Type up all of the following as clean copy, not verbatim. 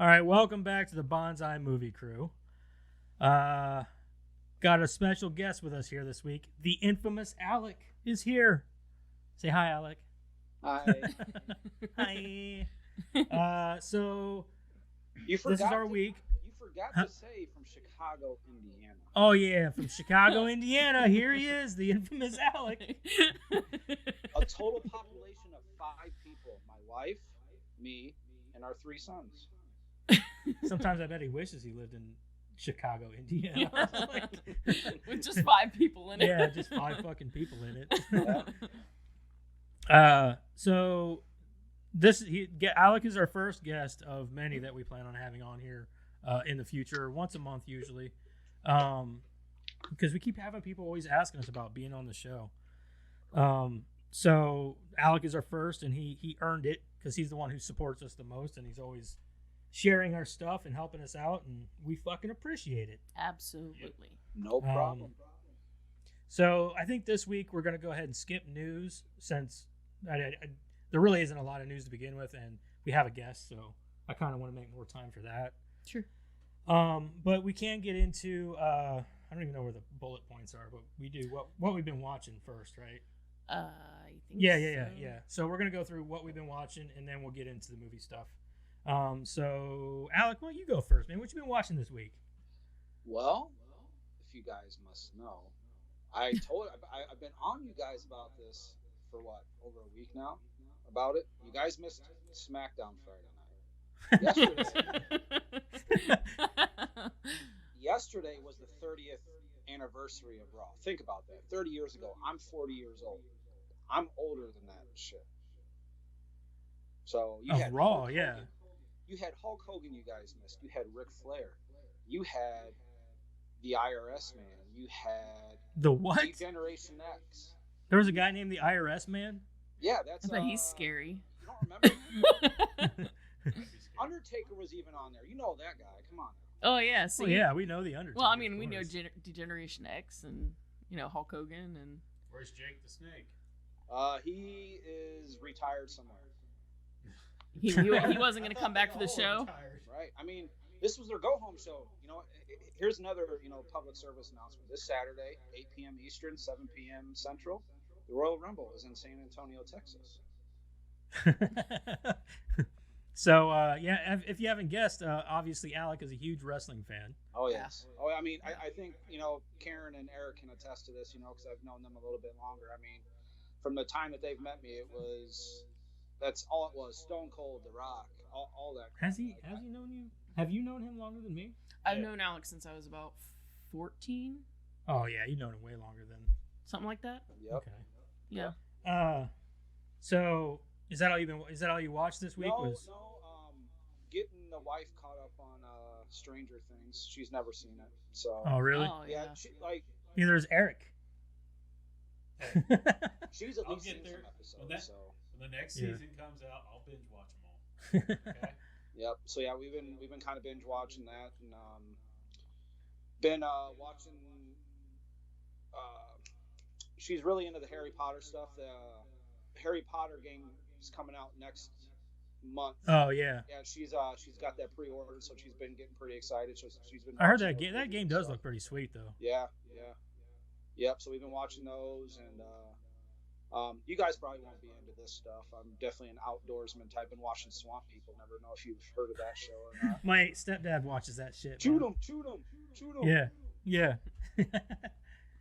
All right, welcome back to the Bonsai Movie Crew. Got a special guest with us here this week. The infamous Alec is here. Say hi, Alec. Hi. Hi. So this is our week. You forgot to say from Chicago, Indiana. Oh yeah, from Chicago, Indiana. Here he is, the infamous Alec. A total population of 5 people: my wife, me, and our 3 sons. Sometimes I bet he wishes he lived in Chicago, Indiana. With just 5 people in it. Yeah, just 5 fucking people in it. So Alec is our first guest of many that we plan on having on here in the future, once a month usually, because we keep having people always asking us about being on the show. So Alec is our first, and he earned it because he's the one who supports us the most, and he's always sharing our stuff and helping us out, and we fucking appreciate it. Absolutely. No problem. So I think this week we're going to go ahead and skip news, since there really isn't a lot of news to begin with, and we have a guest, so I kind of want to make more time for that. Sure. But we can get into I don't even know where the bullet points are, but we do what we've been watching first, right? I think Yeah. So we're going to go through what we've been watching, and then we'll get into the movie stuff. So Alec, why don't you go first, man? What you been watching this week? Well, if you guys must know, I've been on you guys about this for over a week now. About it, you guys missed SmackDown Friday night. Yesterday was the 30th anniversary of Raw. Think about that. 30 years ago. I'm 40 years old. I'm older than that shit. So you had Raw, yeah. You had Hulk Hogan, you guys missed. You had Ric Flair. You had the IRS man. You had the what? Generation X. There was a guy named the IRS man? Yeah, that's. I bet he's scary. You don't remember? Undertaker was even on there. You know that guy. Come on. Oh yeah. See. Well, yeah, we know the Undertaker. Well, I mean, we know Degeneration X and Hulk Hogan and. Where's Jake the Snake? He is retired somewhere. He wasn't going to come back for the show. Right. I mean, this was their go-home show. Here's another, public service announcement. This Saturday, 8 p.m. Eastern, 7 p.m. Central, the Royal Rumble is in San Antonio, Texas. So, if you haven't guessed, obviously Alec is a huge wrestling fan. Oh, yes. Oh, I mean, I think, Karen and Eric can attest to this, because I've known them a little bit longer. I mean, from the time that they've met me, that's all it was. Stone Cold, The Rock, all that. Has he known you? Have you known him longer than me? I've known Alex since I was about 14. Oh yeah, you've known him way longer than something like that. Yep. Okay. Yeah. So is that all you watched this week? No. Getting the wife caught up on Stranger Things. She's never seen it. So. Oh really? Oh, yeah. Neither is Eric. She's at least seen some episodes. When the next season comes out, I'll binge watch them all. Okay. Yep. So yeah, we've been kind of binge watching that, and been watching. She's really into the Harry Potter stuff. The Harry Potter game is coming out next month. Oh yeah. Yeah, she's got that pre-ordered, so she's been getting pretty excited. So she's been. I heard that game does look pretty sweet though. Yeah. Yep. So we've been watching those, and you guys probably won't be into this stuff. I'm definitely an outdoorsman type, and watching Swamp People. Never know if you've heard of that show or not. My stepdad watches that shit. Shoot them. Yeah.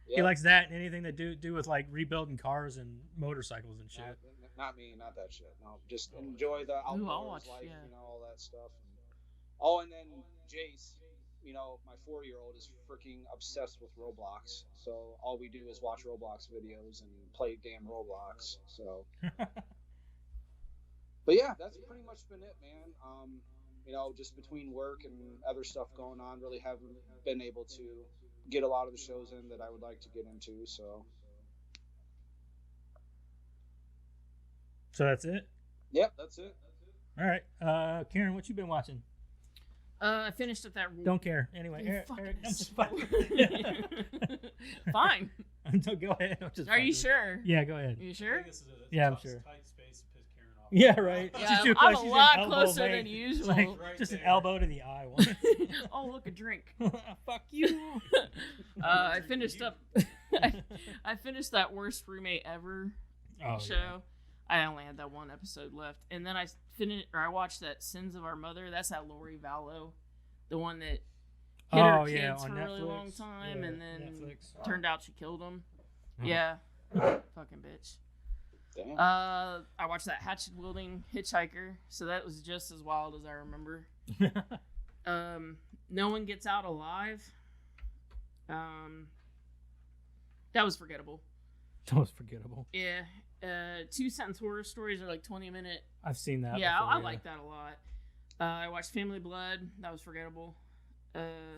He likes that and anything that do with like rebuilding cars and motorcycles and shit. Not me, not that shit. No, just enjoy the outdoors life, yeah. All that stuff. And then Jace, my 4-year-old is freaking obsessed with Roblox. So all we do is watch Roblox videos and play damn Roblox. So, but yeah, that's pretty much been it, man. Just between work and other stuff going on, really haven't been able to get a lot of the shows in that I would like to get into. So that's it? Yep, that's it. All right. Karen, what you been watching? I finished at that. Don't care. Anyway, Eric, I'm just fucking. Fine. Go ahead. Are you sure? Yeah, go ahead. Are you sure? This is I'm sure. Tight space to piss Karen off Yeah, right. Yeah, She's too I'm close. a She's an lot elbow closer bait. than usual. Like, Right just an there. elbow to the eye one. Oh, look, a drink. Fuck you. I finished up. I finished that worst roommate ever Oh, show. yeah. I only had that one episode left, and then I watched that Sins of Our Mother. That's that Lori Vallow, the one that hit her kids on for a really Netflix. long time, Yeah, and then Netflix. turned out she killed him. Mhm. Yeah, fucking bitch. Damn. I watched that hatchet wielding hitchhiker, so that was just as wild as I remember. No one gets out alive. That was forgettable. That was forgettable. Yeah. 2 sentence horror stories are like 20-minute. I've seen that. Yeah, before, I like that a lot. I watched Family Blood. That was forgettable.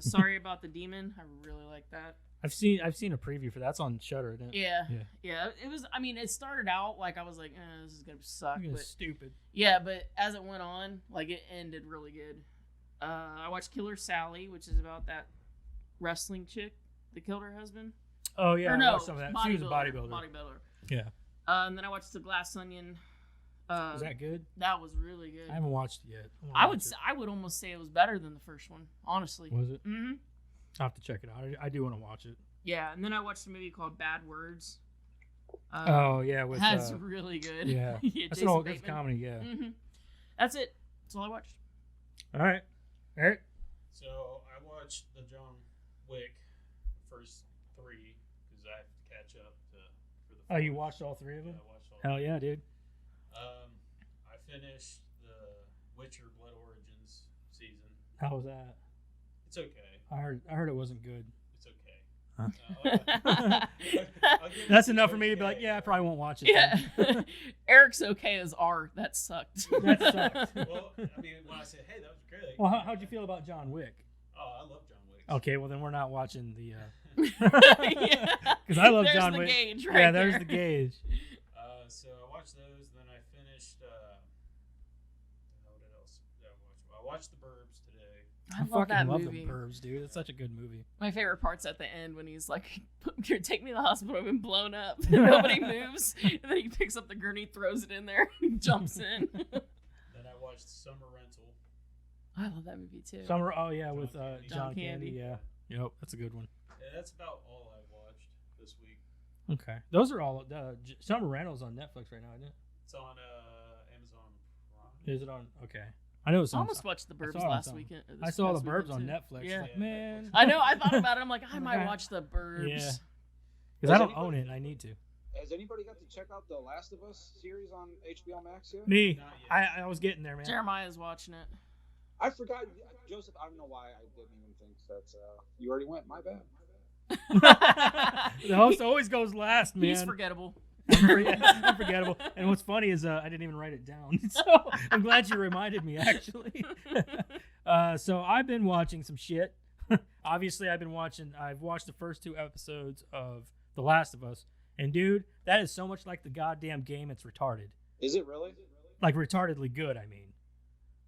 Sorry About the Demon. I really like that. I've seen a preview for that. That's on Shudder, isn't it? Yeah. It was. I mean, it started out like I was like, this is gonna suck. It's But stupid. yeah, but as it went on, like it ended really good. I watched Killer Sally, which is about that wrestling chick that killed her husband. Oh yeah, Or I no, watched some of that. She was a bodybuilder. Yeah. And then I watched The Glass Onion. Was that good? That was really good. I haven't watched it yet. I would almost say it was better than the first one, honestly. Was it? Mm-hmm. I'll have to check it out. I do want to watch it. Yeah, and then I watched a movie called Bad Words. Oh yeah, with That's really good. yeah. Yeah, That's Jason an old that's Bateman. comedy. Yeah. Mm-hmm. That's it. That's all I watched. All right, Eric. So I watched the John Wick first 3 because I have to catch up for the. Oh, you fourth. watched all 3 of Yeah, them? I watched all. Hell yeah, dude. I finished the Witcher Blood Origins season. How was that? It's okay. I heard it wasn't good. It's okay. Huh. I'll give it That's to enough you. for me to be like, Okay. yeah, I probably won't watch it. Yeah. then. Eric's okay as R. That sucked. That sucked. Well, I mean, when I said, "Hey, that was great," Well, how'd you feel about John Wick? Oh, I love John Wick. Okay, well then we're not watching the. Yeah. Because I love There's John the Wick. Gauge right Yeah, there's there. the gauge. So I watched those, and then I finished. What else did I watch? I watched The Burbs today. I love fucking that love movie. the Burbs, dude. It's such a good movie. My favorite part's at the end when he's like, "Take me to the hospital. I've been blown up. Nobody moves." And then he picks up the gurney, throws it in there, and jumps in. Then I watched Summer Rental. I love that movie too. Summer, oh yeah, with Candy. John John Candy. Candy. Yeah, yep, that's a good one. Yeah, that's about all I watched this week. Okay, those are all. Summer Rental's on Netflix right now, isn't it? It's on Amazon Prime. Is it on? Okay, I know it's I on. almost watched The Burbs saw it on last some- weekend. I saw the past Burbs weekend, on too. Netflix. Yeah. Like, man, I know. I thought about it. I'm like, I Oh my might God. watch The Burbs. Yeah. Has because I don't anybody- own it. And I need to. Has anybody got to check out the Last of Us series on HBO Max yet? Me, Not yet. I was getting there, man. Jeremiah's watching it. I forgot, Joseph. I don't know why I didn't even think that you already went. My bad. The host always goes last, man. He's forgettable. I'm forgettable. And what's funny is I didn't even write it down. So I'm glad you reminded me, actually. So I've been watching some shit. Obviously, I've watched the first 2 episodes of The Last of Us. And dude, that is so much like the goddamn game. It's retarded. Is it really? Like retardedly good, I mean.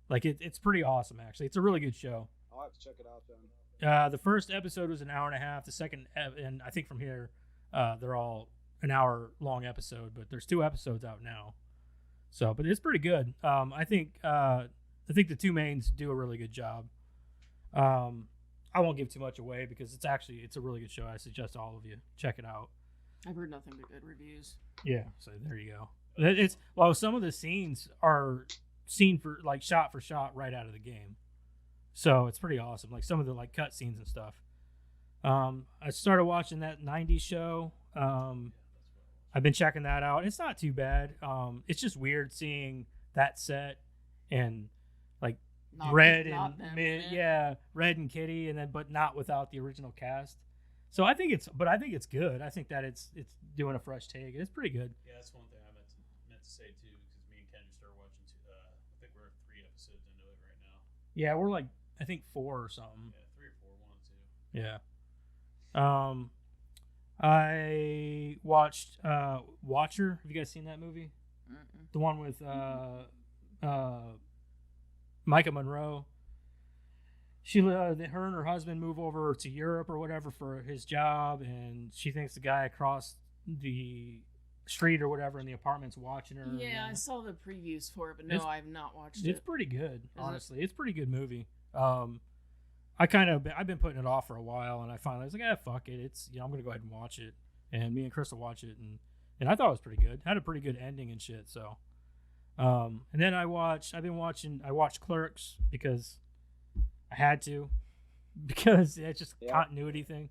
Like it's pretty awesome, actually. It's a really good show. I'll have to check it out then. The first episode was an hour and a half. The second, and I think from here, they're all an hour long episode. But there's 2 episodes out now, so but it's pretty good. I think the 2 mains do a really good job. I won't give too much away because it's a really good show. I suggest all of you check it out. I've heard nothing but good reviews. Yeah, so there you go. Some of the scenes are shot for shot right out of the game. So it's pretty awesome. Like some of the cut scenes and stuff. I started watching that 90s show. I've been checking that out. It's not too bad. It's just weird seeing that set and Not- Red not and them in it. Red and Kitty, and then but not without the original cast. So I think it's good. I think that it's doing a fresh take. It's pretty good. Yeah, that's one thing I meant to say too, because me and Ken just started watching. I think we're 3 episodes into it right now. Yeah, we're I think 4 or something. Yeah, 3 or 4, 1 or 2. Yeah. I watched Watcher. Have you guys seen that movie? Mm-mm. The one with Micah Monroe. Her and her husband move over to Europe or whatever for his job, and she thinks the guy across the street or whatever in the apartments watching her. Yeah, I saw the previews for it, but It's- no, I've not watched It's it. pretty good, it? honestly. It's a pretty good movie. I've been putting it off for a while, and I finally was like, fuck it. It's I'm gonna go ahead and watch it. And me and Crystal watch it, and I thought it was pretty good. Had a pretty good ending and shit. So, and then I watched Clerks because I had to, because it's just a continuity thing.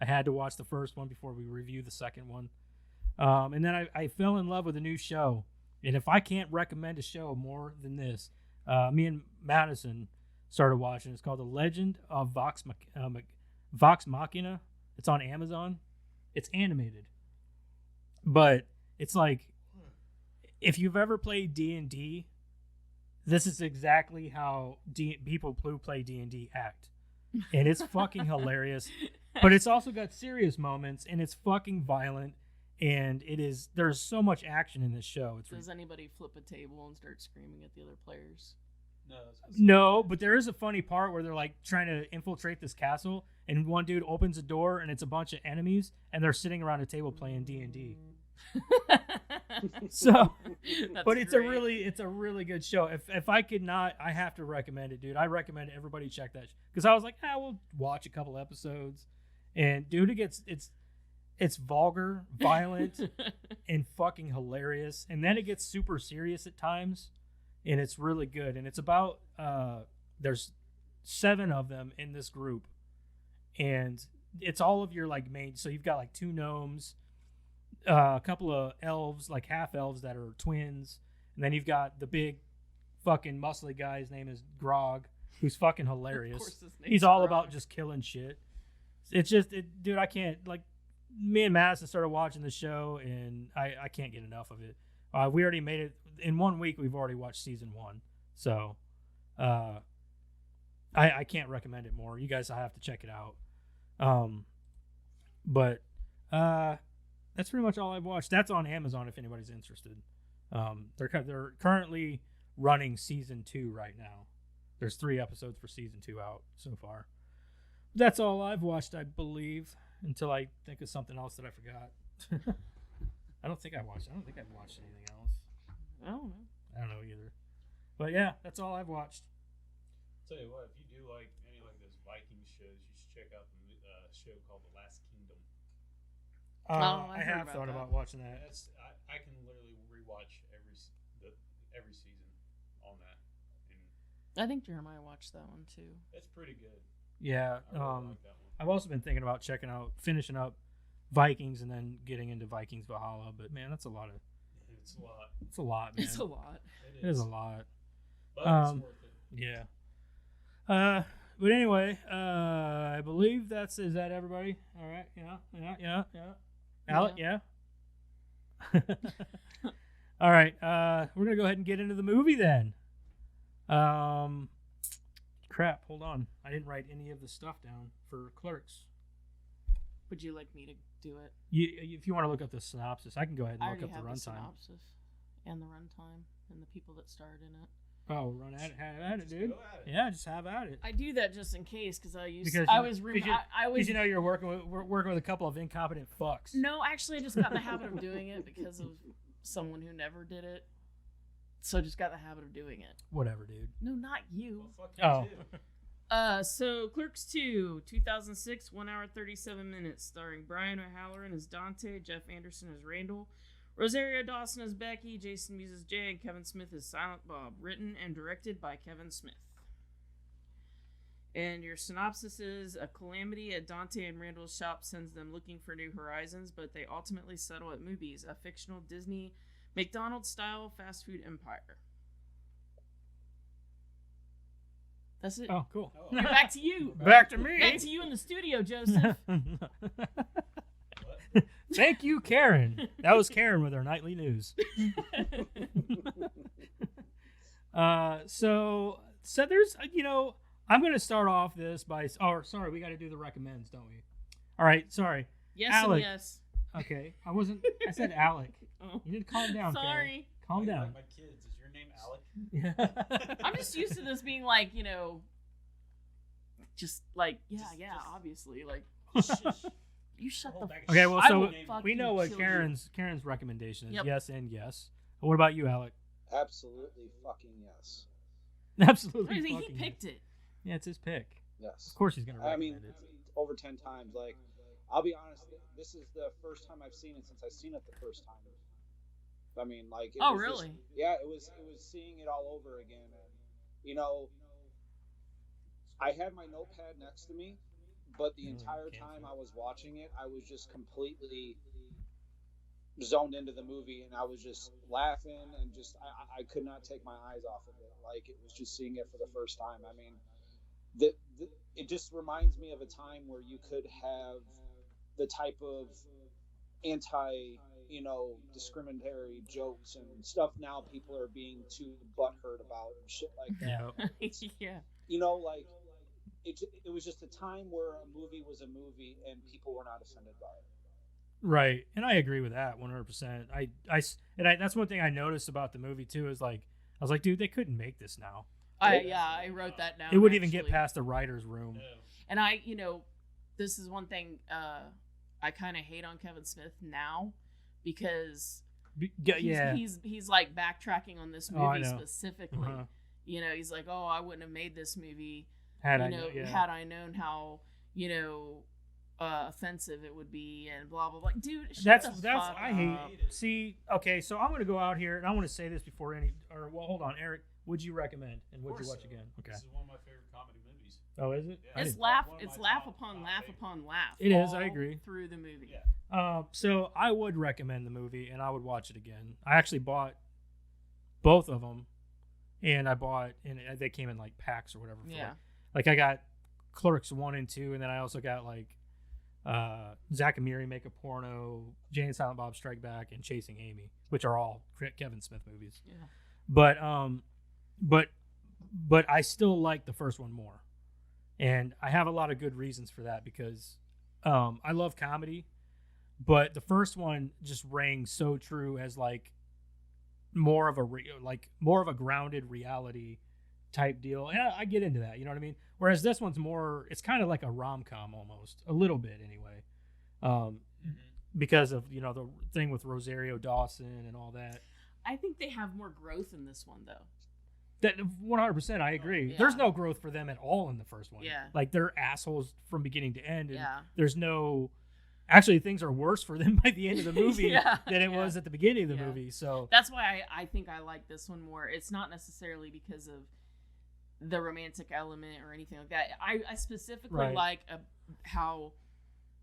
I had to watch the first one before we review the second one. And then I fell in love with a new show. And if I can't recommend a show more than this, me and Madison started watching. It's called The Legend of Vox Machina. It's on Amazon. It's animated. But it's like, if you've ever played D&D, this is exactly how people who play D&D act. And it's fucking hilarious. But it's also got serious moments, and it's fucking violent. And there's so much action in this show. Does anybody flip a table and start screaming at the other players? No, but there is a funny part where they're like trying to infiltrate this castle, and one dude opens a door, and it's a bunch of enemies, and they're sitting around a table playing D&D. So, but it's a really good show. If I could not, I have to recommend it, dude. I recommend everybody check that because I was like, we'll watch a couple episodes, and dude, it's vulgar, violent, and fucking hilarious, and then it gets super serious at times. And it's really good. And it's about, there's 7 of them in this group. And it's all of your, like, main, so you've got, like, 2 gnomes, a couple of elves, like, half-elves that are twins. And then you've got the big fucking muscly guy. His name is Grog, who's fucking hilarious. Of course his name's He's all Grog. about just killing shit. It's just, dude, I can't, like, me and Madison started watching the show, and I can't get enough of it. We already made it in 1 week. We've already watched season 1, so I can't recommend it more. You guys will have to check it out. But that's pretty much all I've watched. That's on Amazon if anybody's interested. They're currently running season 2 right now. There's 3 episodes for season 2 out so far. That's all I've watched, I believe, until I think of something else that I forgot. I don't think I've watched anything else. I don't know. I don't know either. But yeah, that's all I've watched. Tell you what, if you do like any like those Viking shows, you should check out the show called The Last Kingdom. I heard have about thought that. about watching that. I can literally rewatch every season on that, and I think Jeremiah watched that one too. it's pretty good. Yeah. I really like that one. I've also been thinking about finishing up Vikings and then getting into Vikings Valhalla. But man, that's a lot. It's a lot. It's a lot, man. It's a lot. It is a lot. But it's worth it. Yeah. But anyway, I believe is that everybody? All right. Yeah. Alec, yeah. All right. We're gonna go ahead and get into the movie then. Crap. Hold on. I didn't write any of the stuff down for Clerks. Would you like me to do it? If you want to look up the synopsis, I can go ahead I and look already up the have the runtime. synopsis and the runtime and the people that starred in it. Oh, run at it, have at it, dude. Go at it. Yeah, just have at it. I do that just in case because I was Because you know you're working with a couple of incompetent fucks. No, actually, I just got in the habit of doing it because of someone who never did it. So I just got in the habit of doing it. Whatever, dude. No, not you. Well, fuck you too. So Clerks 2, 2006, 1 hour 37 minutes, starring Brian O'Halloran as Dante, Jeff Anderson as Randall, Rosario Dawson as Becky, Jason Mewes as Jay, and Kevin Smith as Silent Bob. Written and directed by Kevin Smith. And your synopsis is: a calamity at Dante and Randall's shop sends them looking for new horizons, but they ultimately settle at Mooby's, a fictional Disney McDonald's-style fast food empire. That's it. Oh, cool. Oh. Back to you. Back to me. Back to you in the studio, Joseph. Thank you, Karen. That was Karen with our nightly news. So there's, I'm going to start off this by, sorry, we got to do the recommends, don't we? All right, sorry. Yes Alec. and yes. Okay, I said Alec. Oh. You need to calm down, Karen. Sorry. Calm Like down. my kids, is your name Alec? Yeah. I'm just used to this being like, just like, yeah, obviously. Like, You shut the. Hold back. Okay, well, I so will we fucking know what kill you. Karen's recommendation is. Yep. Yes and yes. What about you, Alec? Absolutely fucking yes. Absolutely. He fucking picked it. Yeah, it's his pick. Yes. Of course, he's gonna I recommend mean, it. over 10 times. Like, I'll be honest, this is the first time I've seen it since I've seen it the first time. I mean, like, Oh, was really? yeah, it was seeing it all over again. And, you know, I had my notepad next to me, but the entire time I was watching it, I was just completely zoned into the movie, and I was just laughing and just I could not take my eyes off of it. Like, it was just seeing it for the first time. I mean, it just reminds me of a time where you could have the type of discriminatory jokes and stuff now people are being too butthurt about and shit like that. Yeah. Yeah. You know, like, it was just a time where a movie was a movie and people were not offended by it. Right, and I agree with that 100%. That's one thing I noticed about the movie too. Is like I was like, dude, they couldn't make this now. I wrote that down. It wouldn't even get actually. past the writer's room. No. And this is one thing I kind of hate on Kevin Smith now because Yeah. he's like backtracking on this Oh, I movie know. specifically. Uh-huh. He's like, oh, I wouldn't have made this movie Had I had I known how offensive it would be and blah blah blah. Dude, shut That's the fuck I up. hate. See, okay, so I'm gonna go out here and I want to say this before hold on, Eric. Would you recommend and would you watch again? Okay. This is one of my favorite comedy movies. Oh, is it? Yeah. I It's didn't- laugh. one of It's my laugh top upon five laugh favorites. upon laugh. It is, I all agree. Through the movie. Yeah. So I would recommend the movie and I would watch it again. I actually bought both of them, and they came in like packs or whatever. Yeah. Like I got Clerks 1 and 2, and then I also got like Zack and Miri Make a Porno, Jay and Silent Bob Strike Back, and Chasing Amy, which are all Kevin Smith movies. Yeah. But I still like the first one more, and I have a lot of good reasons for that because I love comedy, but the first one just rang so true as like more of a grounded reality type deal. And I get into that, you know what I mean? Whereas this one's more, it's kind of like a rom-com almost, a little bit anyway, because of the thing with Rosario Dawson and all that. I think they have more growth in this one though. That 100%, I agree. Yeah. There's no growth for them at all in the first one. Yeah. Like they're assholes from beginning to end, and Yeah. there's no. Actually, things are worse for them by the end of the movie Yeah, than it yeah. was at the beginning of the Yeah. movie. So That's why I think I like this one more. It's not necessarily because of the romantic element or anything like that. I specifically Right. like how,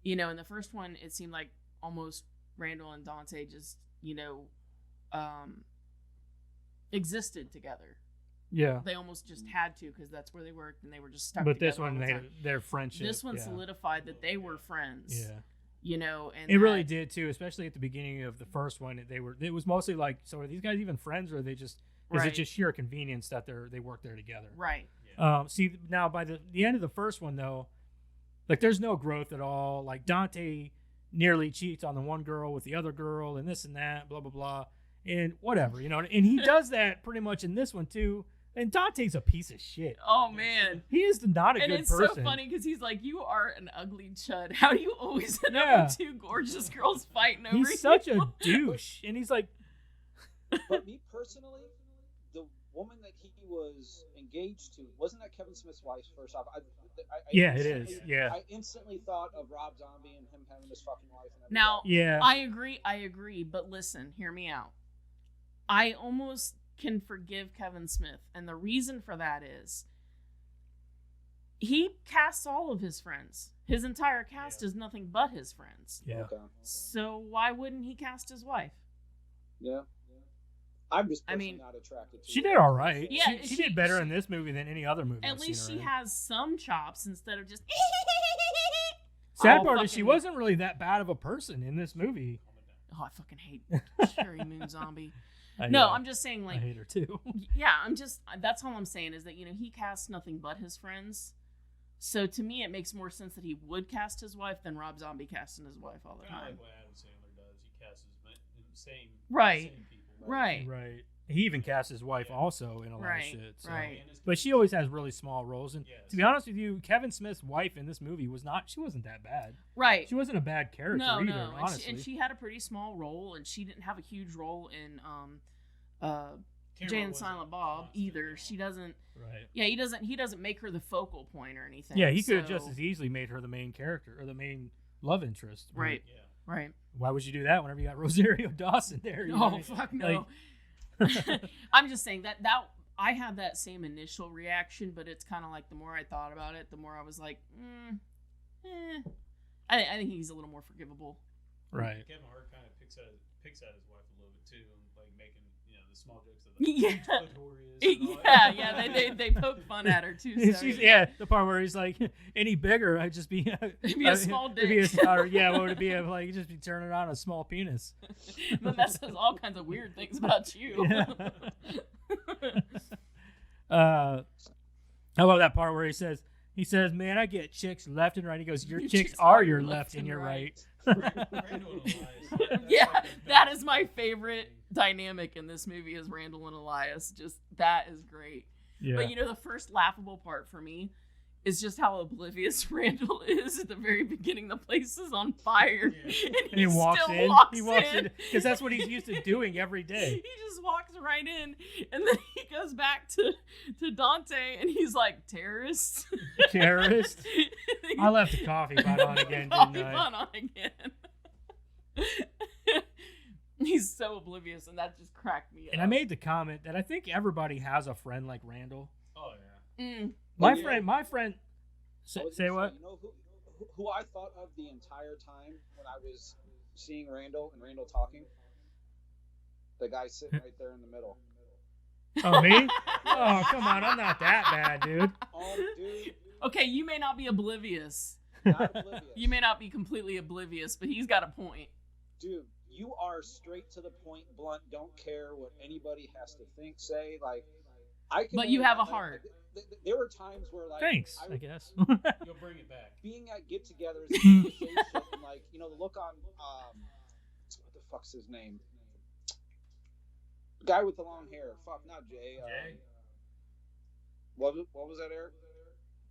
in the first one, it seemed like almost Randall and Dante just, existed together. yeah, They almost just had to because that's where they worked and they were just stuck but together. this one all the made time. their friendship. This one yeah. solidified that they were friends. Yeah, And it really did too. Especially at the beginning of the first one, it was mostly like, so are these guys even friends, or are they just? Is Right. it just sheer convenience that they work there together? Right. See, now by the end of the first one though, like there's no growth at all. Like Dante nearly cheats on the one girl with the other girl, and this and that, blah blah blah, and whatever, and he does that pretty much in this one too. And Dante's a piece of shit. Oh man. He is not a And good it's person. so funny because he's like, "You are an ugly chud. How do you always end Yeah. up with two gorgeous girls fighting over you?" He's such a douche, and he's like, But me personally, the woman that he was engaged to, wasn't that Kevin Smith's wife first off? yeah, it instantly- is, yeah, I instantly thought of Rob Zombie and him having his fucking wife. And everything. Now, yeah. I agree, but listen, hear me out. I almost can forgive Kevin Smith, and the reason for that is he casts all of his friends. His entire cast is nothing but his friends. Yeah. Okay. So why wouldn't he cast his wife? Yeah. I'm just I personally mean, not attracted to She her. did all right. Yeah, she did better she- in this movie than any other movie. At I've least seen she her in. has some chops instead of just. Sad Oh, part is she fucking- wasn't really that bad of a person in this movie. Oh, I fucking hate Sherry Moon Zombie. I No, know. I'm just saying, I like, hate her too. yeah, that's all I'm saying is that, he casts nothing but his friends. So to me, it makes more sense that he would cast his wife than Rob Zombie casting his wife all the Kind of time. like what Adam Sandler does. He casts his same Right. same people. Right. Right. He even cast his wife also in a lot Right, of shit. So. right. But she always has really small roles. And Yes. to be honest with you, Kevin Smith's wife in this movie she wasn't that bad. Right. She wasn't a bad character No, either, no. honestly. And she had a pretty small role, and she didn't have a huge role in Camera Jay and wasn't Silent Bob constant, either. you know. She doesn't. Right. Yeah, he doesn't make her the focal point or anything. Yeah, he could have so- just as easily made her the main character or the main love interest. Right. Yeah. Right. Why would you do that whenever you got Rosario Dawson there? You know what I Oh mean? fuck no. I'm just saying that I had that same initial reaction, but it's kind of like the more I thought about it, the more I was like, I think he's a little more forgivable. Right. Kevin Hart kind of picks at his wife a little bit too, and like making the small jokes of the Yeah. huge clitoris and all that. They poke fun at her too. So, The part where he's like, any bigger, I'd just be It'd be a small it'd be dick. what would it be? Like, you'd just be turning on a small penis. Then that says all kinds of weird things about you. Yeah. How about that part where he says, man, I get chicks left and right. He goes, your chicks are your left and your right. Randall and Elias. Yeah, That's that is my favorite dynamic in this movie is Randall and Elias. Just that is great. Yeah. But the first laughable part for me is just how oblivious Randall is at the very beginning. The place is on fire, Yeah. and he walks still in. walks He walks in because that's what he's used to doing every day. He just walks right in, and then he goes back to Dante, and he's like, terrorists. Terrorist. I left the coffee pot on again, Coffee didn't I? pot on again. He's so oblivious, and that just cracked me up. And I made the comment that I think everybody has a friend like Randall. Oh yeah. My Yeah. friend. I was Say gonna what? You know who I thought of the entire time when I was seeing Randall and Randall talking? The guy sitting right there in the middle. Oh, me? Oh, come on. I'm not that bad, dude. Oh, dude, Okay, you may not be oblivious. not oblivious. You may not be completely oblivious, but he's got a point. Dude, you are straight to the point, blunt. Don't care what anybody has to think, say. Like, I can. But you have a like, heart. There were times where, like, Thanks, I guess. You'll bring it back. being at get-togethers, and say shit, and like, the look on what the fuck's his name? The guy with the long hair. Fuck, not Jay. Jay? What was that, Eric?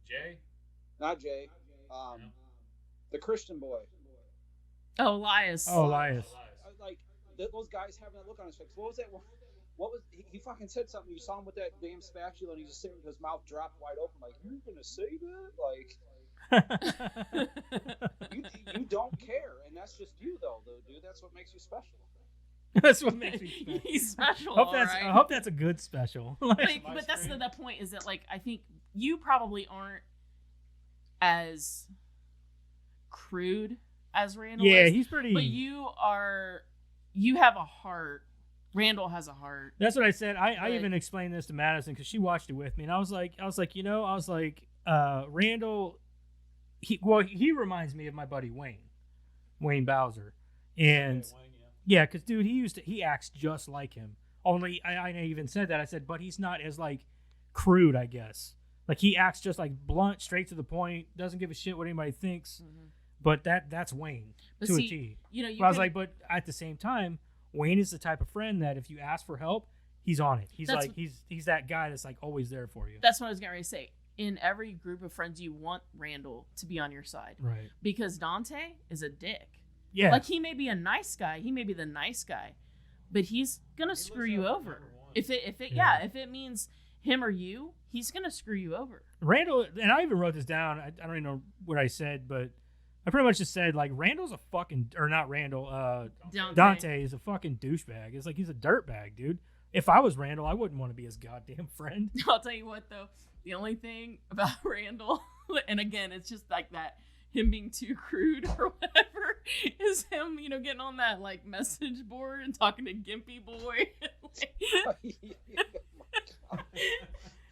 Jay? Not Jay. The Christian boy. Oh, Elias. Oh, Elias. Like those guys having that look on his face. What was that? What was he fucking said something? You saw him with that damn spatula, and he's just sitting with his mouth dropped wide open. Like, you're gonna say that? Like, you don't care, and that's just you, though, dude. That's what makes you special. That's what makes me special. He's special. I hope that's a good special. Like, But that's the point is that, like, I think you probably aren't as crude as Randall yeah, is, he's pretty. but you have a heart. Randall has a heart. That's what I said. I But- even explained this to Madison because she watched it with me, and I was like, Randall. He reminds me of my buddy Wayne Bowser, and Wayne, yeah, because dude, he acts just like him. Only I even said that. I said, but he's not as like crude, I guess. Like he acts just like blunt, straight to the point, doesn't give a shit what anybody thinks. But that's Wayne But to see, a T. You But I was could- like, but at the same time, Wayne is the type of friend that if you ask for help, he's on it. He's That's- like he's that guy that's like always there for you. that's what I was getting ready to say. In every group of friends, you want Randall to be on your side Right. because Dante is a dick. Yeah. Like, he may be a nice guy, he may be the nice guy, but he's gonna screw you over. If it means him or you, he's gonna screw you over. Randall, and I even wrote this down. I don't even know what I said, but I pretty much just said like Randall's a fucking, or not Randall. Dante is a fucking douchebag. It's like he's a dirtbag, dude. If I was Randall, I wouldn't want to be his goddamn friend. I'll tell you what, though, the only thing about Randall, and again, it's just like that, him being too crude or whatever, is him, getting on that like message board and talking to Gimpy Boy.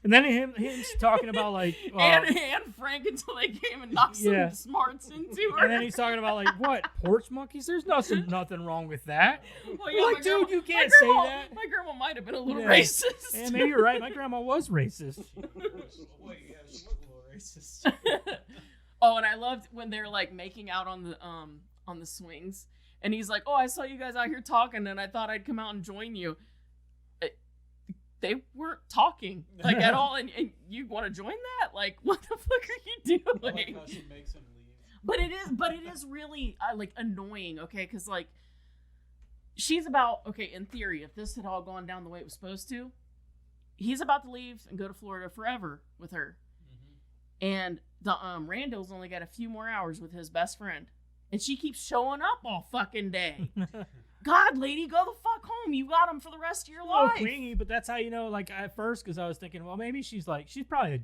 And then him talking about like, and Frank until they came and knocked Yeah. some smarts into her. and then he's talking about like what porch monkeys. There's nothing wrong with that. Well, You're my like, dude, you can't my grandma- say that. My grandma might have been a little Yeah. racist. And maybe you're right. My grandma was racist. Wait, yeah, she was a little racist. Oh, and I loved when they're like making out on the swings, and he's like, "Oh, I saw you guys out here talking, and I thought I'd come out and join you." they weren't talking like at all, and you want to join that? Like, what the fuck are you I like doing? how she makes him leave. But it is really like annoying, okay? Because like she's about, okay, in theory, if this had all gone down the way it was supposed to, he's about to leave and go to Florida forever with her, and the Randall's only got a few more hours with his best friend, and she keeps showing up all fucking day. God, lady, go the fuck home. You got him for the rest of your life. Clingy, but that's how you know. Like at first, because I was thinking, well, maybe she's probably a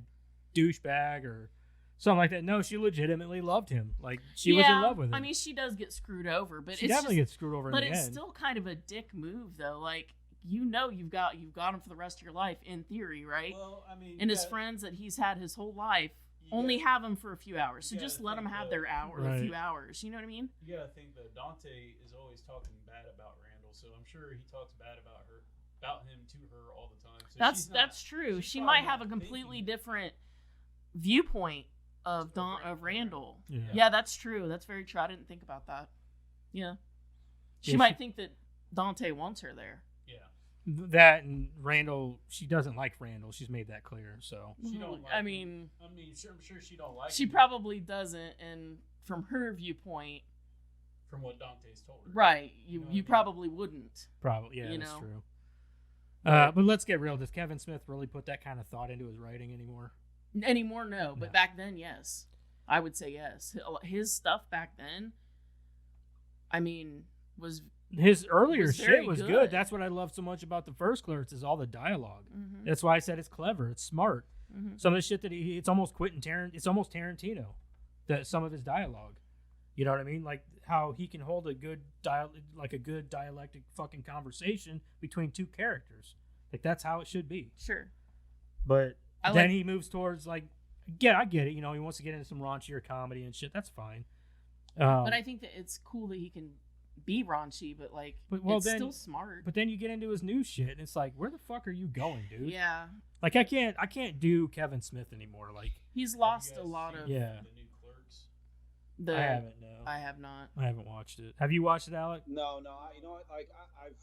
douchebag or something like that. No, she legitimately loved him. Like she was in love with him. I mean, she does get screwed over, but she definitely gets screwed over. But in the it's end. still kind of a dick move, though. Like, you know, you've got him for the rest of your life, in theory, right? Well, I mean, and his friends that he's had his whole life only have him for a few hours, so just let them have their a few hours. You know what I mean? You gotta think that Dante is always talking bad about Randall, so I'm sure he talks bad about him to her all the time. So that's true. She might have a completely different viewpoint of Randall. Yeah, that's true. That's very true. I didn't think about that. Yeah, she might think that Dante wants her there. Yeah. That and Randall, she doesn't like Randall. She's made that clear. So she don't like I him. mean, I'm sure she don't like. She him. probably doesn't, and from her viewpoint, from what Dante's told her, right? You probably wouldn't. Probably, yeah, that's know? true. But let's get real. Does Kevin Smith really put that kind of thought into his writing anymore? Anymore, no. But back then, yes. I would say yes. His stuff back then, I mean, was his earlier shit was good. good. That's what I love so much about the first Clerks is all the dialogue. Mm-hmm. That's why I said it's clever. It's smart. Mm-hmm. Some of the shit that it's almost it's almost Tarantino. Some of his dialogue. You know what I mean? Like how he can hold a good dialectic fucking conversation between two characters. Like that's how it should be. Sure. But then he moves towards I get it. You know, he wants to get into some raunchier comedy and shit. That's fine. But I think that it's cool that he can be raunchy, but it's still smart. But then you get into his new shit, and it's like, where the fuck are you going, dude? Yeah. Like I can't do Kevin Smith anymore. Like he's lost a lot of. Yeah. The new Clerks. I haven't. No. I have not. I haven't watched it. Have you watched it, Alec? No. You know what? Like I've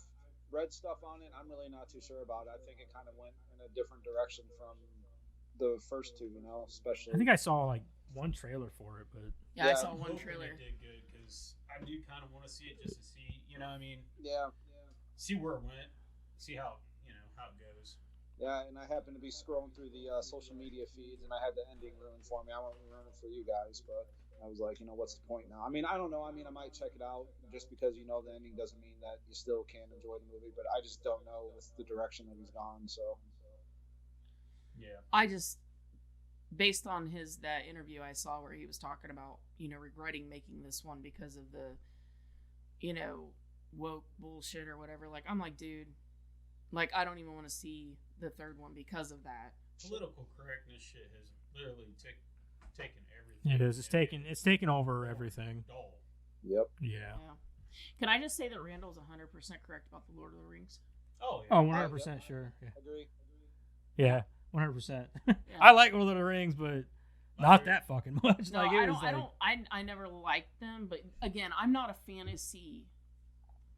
read stuff on it. I'm really not too sure about it. I think it kind of went in a different direction from the first two. You know, especially. I think I saw like one trailer for it, but I saw I'm one hoping trailer. It did good because I do kind of want to see it just to see, you know, what I mean, Yeah. see where it went, see how it goes. Yeah, and I happened to be scrolling through the social media feeds, and I had the ending ruined for me. I won't ruin it for you guys, but I was like, what's the point now? I mean, I don't know. I mean, I might check it out. Just because you know the ending doesn't mean that you still can't enjoy the movie, but I just don't know with the direction that he's gone, so. Yeah. I just, based on that interview I saw where he was talking about, regretting making this one because of the, woke bullshit or whatever. Like, I'm like, dude, like, I don't even want to see the third one because of that. Political correctness shit has literally taken everything. it is. It's taken over everything. Dull. Yep. Yeah. Can I just say that Randall's 100% correct about the Lord of the Rings? Oh, yeah. Oh, 100% sure. Yeah. Agree. Yeah, 100%. I like Lord of the Rings, but not that fucking much. No, I never liked them, but again, I'm not a fantasy.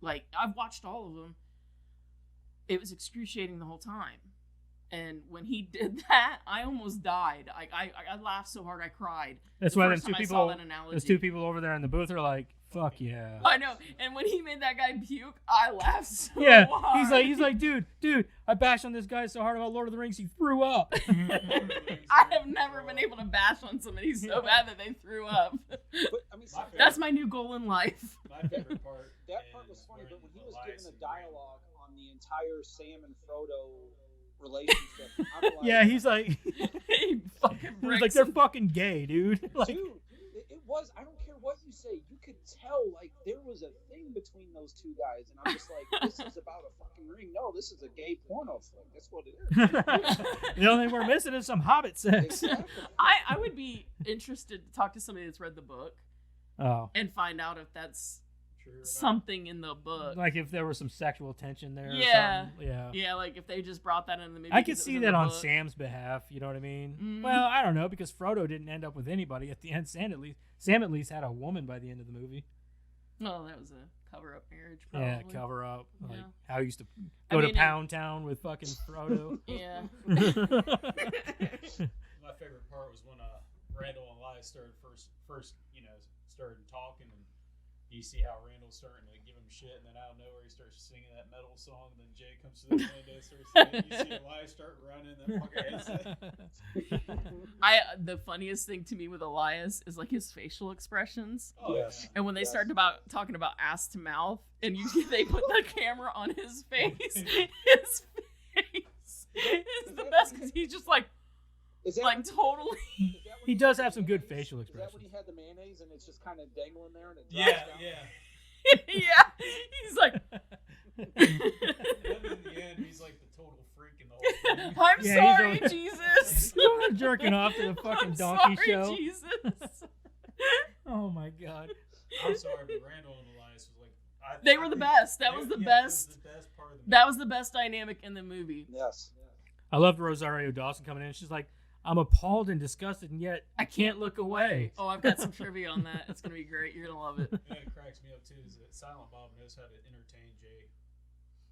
Like, I've watched all of them. It was excruciating the whole time. And when he did that, I almost died. I laughed so hard I cried. That's why there's two people over there in the booth are like, fuck yeah. I know. And when he made that guy puke, I laughed so He's hard. like, dude, I bashed on this guy so hard about Lord of the Rings, he threw up. I have never been able to bash on somebody so bad that they threw up. But, I mean, that's my new goal in life. My favorite part. That part was funny, but when he was giving a dialogue on the entire Sam and Frodo relationship, I'm like, yeah, he's like, he fucking he was like, they're fucking gay, dude. Like, dude, it was. I don't care what you say. You could tell, like, there was a thing between those two guys, and I'm just like, this is about a fucking ring. No, this is a gay porno flick. That's what it is. the only thing we're missing is some Hobbit sex. Exactly. I would be interested to talk to somebody that's read the book and find out if that's something in the book. Like if there was some sexual tension there. Yeah. Or something. Yeah, like if they just brought that in the movie. I could see that on Sam's behalf. You know what I mean? Mm-hmm. Well, I don't know because Frodo didn't end up with anybody at the end. Sam at least had a woman by the end of the movie. Well, that was a cover up marriage. Probably. Yeah, cover up. Like Yeah. how he used to go to Pound Town with fucking Frodo. Yeah. My favorite part was when Randall and Elias started first started talking, and you see how Randall's starting to give him shit, and then out of nowhere he starts singing that metal song, and then Jay comes to the window, starts singing. You see Elias start running, then fucking headset. The funniest thing to me with Elias is like his facial expressions. Oh, Yes. And when they start talking about ass to mouth, and they put the camera on his face, his face is the best because he's just like totally. He does have some good facial Is that expressions. when he had the mayonnaise and it's just kind of dangling there and it drops Yeah, down? yeah. Yeah, he's like, And then in the end, he's like the total freak in the whole thing. I'm Yeah, sorry, he's Jesus. Jerking off to the fucking I'm donkey sorry, show. Jesus. Oh my god. I'm sorry, but Randall and Elias was like... They were the best. That was the best. That was the best part of the movie. That was the best dynamic in the movie. Yes. I loved Rosario Dawson coming in. She's like, I'm appalled and disgusted, and yet I can't look away. Oh, I've got some trivia on that. It's gonna be great. You're gonna love it. You know, it cracks me up too is that Silent Bob knows how to entertain Jay.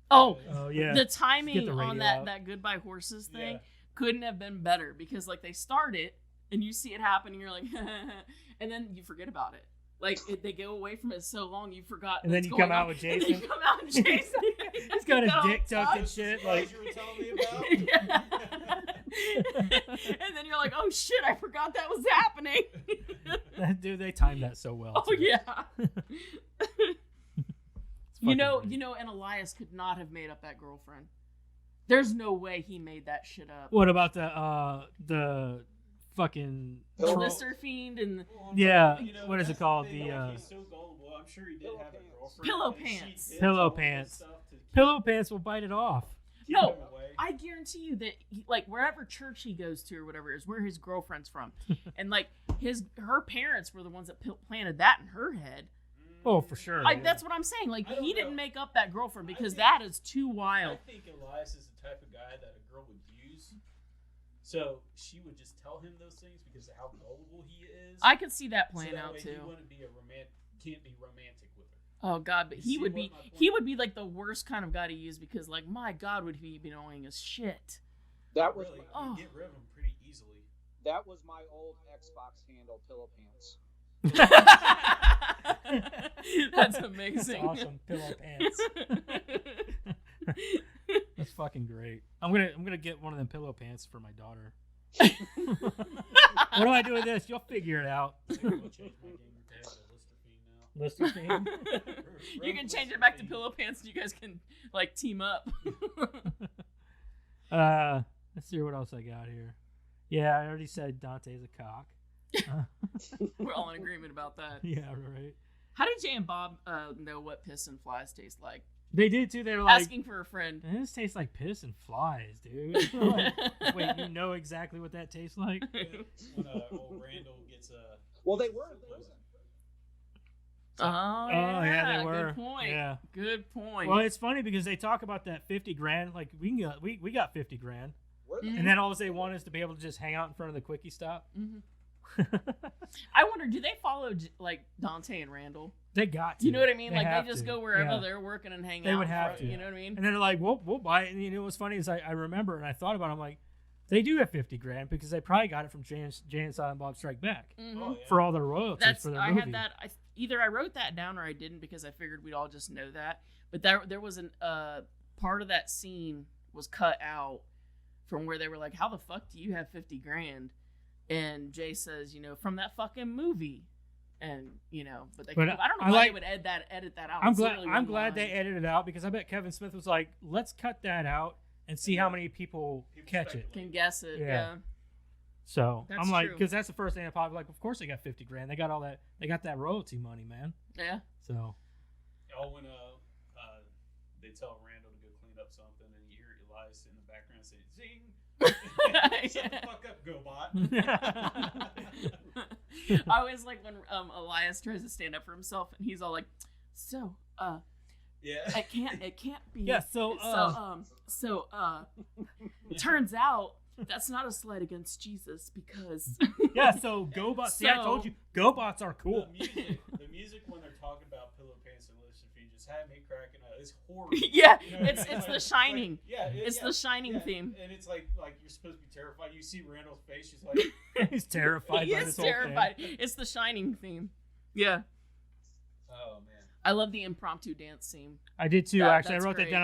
Oh, Oh yeah. the Get timing the on radio that out. Goodbye Horses thing Yeah. couldn't have been better because like they start it and you see it happen and you're like, and then you forget about it. Like they go away from it so long you forgot. And then what's you going come out on. with And then Jason. you come out with Jason. He's got his all dick tucked and touched. shit. Like Like, you were telling me about. And then you're like, oh shit, I forgot that was happening. dude, they timed that so well. Oh too. yeah. It's You fucking know, great. and Elias could not have made up that girlfriend. There's no way he made that shit up. What about the fucking The troll- Lister Fiend and Yeah, You know, what is it that's called? thing, The, like, he's so gullible. I'm sure he did have a girlfriend. Pillow and she Pants. did Pillow tell him this Pants. stuff to keep- Pillow Pants will bite it off. keep No, him away. I guarantee you that like wherever church he goes to or whatever is where his girlfriend's from, and like her parents were the ones that planted that in her head. Oh, for sure. That's what I'm saying. Like I don't he didn't know. make up that girlfriend because think- that is too I wild. think Elias is the type of guy that a girl would use. So she would just tell him those things because of how gullible he is. I could see that so playing that out way too. He wouldn't be can't be romantic with her. Oh God, but You he see would what be my point he is? would be like the worst kind of guy to use because like my God would he be annoying as shit. That was Really, Oh. you get rid of him pretty easily. my old Xbox handle, Pillow Pants. That's amazing. That's awesome. Pillow Pants. That's fucking great. I'm gonna get one of them pillow pants for my daughter. What do I do with this? You'll figure it out. I think I'm gonna change my gamer tag to Lister Fiend now. Lister Fiend. You can change it back to Pillow Pants and you guys can like team up. Let's see what else I got here. Yeah, I already said Dante's a cock. We're all in agreement about that. Yeah, right. How did Jay and Bob know what piss and flies taste like? They did too. They were like, Asking for a friend. this tastes like piss and flies, dude. Like, wait, you know exactly what that tastes like? When old Randall gets Well, they were in prison. Oh, yeah, they were. Good point. Yeah. Good point. Well, it's funny because they talk about that 50 grand. Like we got 50 grand, Were they? Mhm. and then all they want is to be able to just hang out in front of the quickie stop. Mhm. I wonder, do they follow like Dante and Randall? They got to. You know what I mean? They like have they just to. go wherever Yeah. they're working and hang They out. would in have front, to. You know what I mean? And they're like, we'll buy it. And you know what's funny is I remember and I thought about it. I'm like, they do have 50 grand because they probably got it from Jay and Silent Bob Strike Back Mhm. Oh, yeah. for all their royalties That's for their I movie. had that. Either I wrote that down or I didn't because I figured we'd all just know that. But there was an part of that scene was cut out from where they were like, "How the fuck do you have 50 grand?" And Jay says, "You know, from that fucking movie." And you know, but they But I don't know I why like- they would edit that out. I'm It's glad. literally I'm one glad line. they edited it out because I bet Kevin Smith was like, let's cut that out and see how many people catch it. speculate. can guess it. Yeah. Yeah. So That's I'm like, true. because that's the first thing I probably like. Of course they got 50 grand. They got all that. They got that royalty money, man. Yeah. So Oh, when they tell Randall to go clean up something, and you hear Elias in the background say "zing." Shut the fuck up, GoBot. I always like when Elias tries to stand up for himself and he's all like, "So, Yeah. it can't be." yeah. So turns out that's not a slight against Jesus because yeah. So GoBots. See, I told you, GoBots are cool. The music when they're talking about Pillow Pants and Lister Fiend had me cracking up. It's horror. Yeah, You know, it's The Shining. It's The Shining theme. And it's like you're supposed to be terrified. You see Randall's face. She's like, He's terrified He by is this whole terrified. thing. It's The Shining theme. Yeah. oh man. I love the impromptu dance scene. I did too. Actually, I That's wrote great. that down.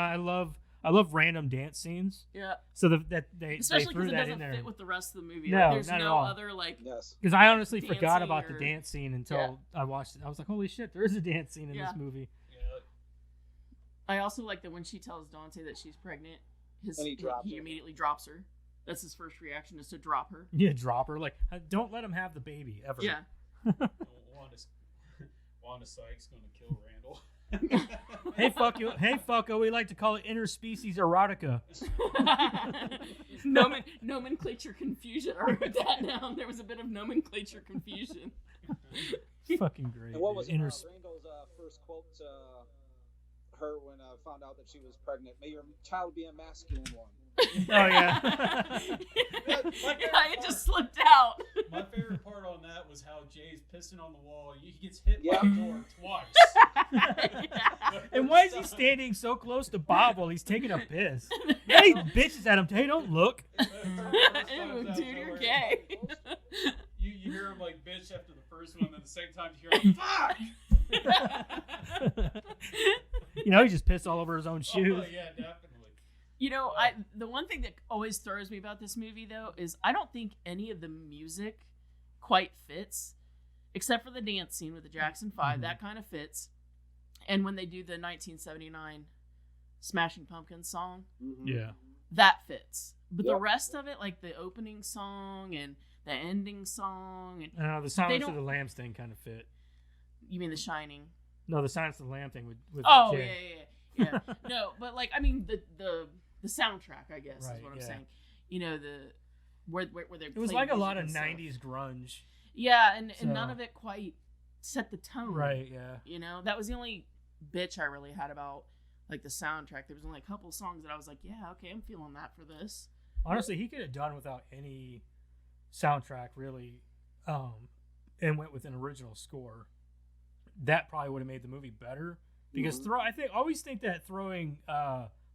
I love random dance scenes. Yeah. So that they Especially threw because it that in doesn't there. fit with the rest of the movie. No, Like, there's not at no all. other like. Yes. Because I honestly forgot dancing about the or- dance scene until Yeah. I watched it. I was like, holy shit, there is a dance scene in Yeah. this movie. Yeah. I also like that when she tells Dante that she's pregnant, And he drops her. immediately drops her. That's his first reaction, is to drop her. Yeah, drop her. Like, don't let him have the baby ever. Yeah. Wanda Sykes gonna kill Randall. Hey, fuck you. Hey, fucko. We like to call it interspecies erotica. Nomenclature confusion. I wrote that down. There was a bit of nomenclature confusion. Fucking great. And what was dude. Randall's first quote to her when found out that she was pregnant? May your child be a masculine one. Oh, yeah. Yeah, it just slipped out. My favorite part on that was how Jay's pissing on the wall. He gets hit Yeah. by the door twice. And why is he standing so close to Bob while he's taking a piss? And he bitches at him. Hey, don't look. Ew, dude, you're gay. You hear him like bitch after the first one, and then the second time you hear him fuck. You know, he just pissed all over his own shoes. Oh, yeah, definitely. You know, the one thing that always throws me about this movie, though, is I don't think any of the music quite fits, except for the dance scene with the Jackson 5. Mhm. That kind of fits. And when they do the 1979 Smashing Pumpkins song, Mm-hmm. Yeah. that fits. But the Yep. rest of it, like the opening song and the ending song, and The Silence of don't- the Lambs thing kind of fit. you mean The Shining? No, the Silence of the Lamb thing with Oh, Jay. yeah. No, but like, I mean, the soundtrack, I guess, Right, is what I'm yeah. saying. You know, where they It was play like a music lot of and stuff. 90s grunge. Yeah, and none So- of it quite set the tone. Right, yeah. You know, that was the only bitch I really had about like the soundtrack. There was only a couple songs that I was like, yeah, okay, I'm feeling that for this. Honestly, he could have done without any soundtrack, really, and went with an original score. That probably would have made the movie better. Because always think that throwing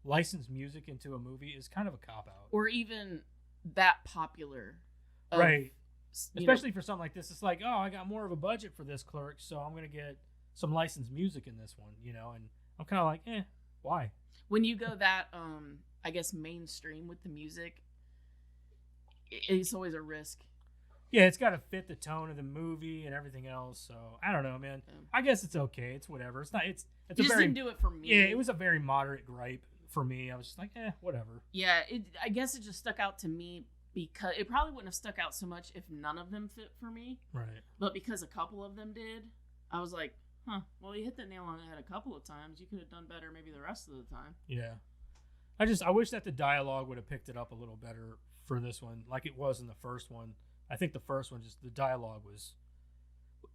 licensed music into a movie is kind of a cop out. Or even that popular. of, Right. you know, Especially for something like this, it's like, oh, I got more of a budget for this Clerks, so I'm gonna get some licensed music in this one, you know. And I'm kind of like, why? when you go that, I guess, mainstream with the music, it's always a risk. Yeah, it's got to fit the tone of the movie and everything else. So I don't know, man. I guess it's okay. It's whatever. It's not. It's It a just very didn't do it for me. yeah. It was a very moderate gripe for me. I was just like, whatever. Yeah, I guess it just stuck out to me because it probably wouldn't have stuck out so much if none of them fit for me. Right. But because a couple of them did, I was like, huh, well, you hit the nail on the head a couple of times. You could have done better maybe the rest of the time. Yeah. I wish that the dialogue would have picked it up a little better for this one, like it was in the first one. I think the first one, just the dialogue was.